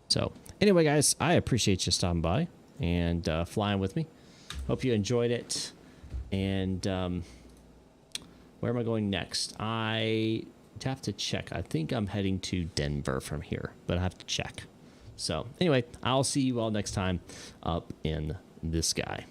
So anyway, guys, I appreciate you stopping by and flying with me. Hope you enjoyed it. And where am I going next? I have to check. I think I'm heading to Denver from here, but I have to check. So anyway, I'll see you all next time up in the sky.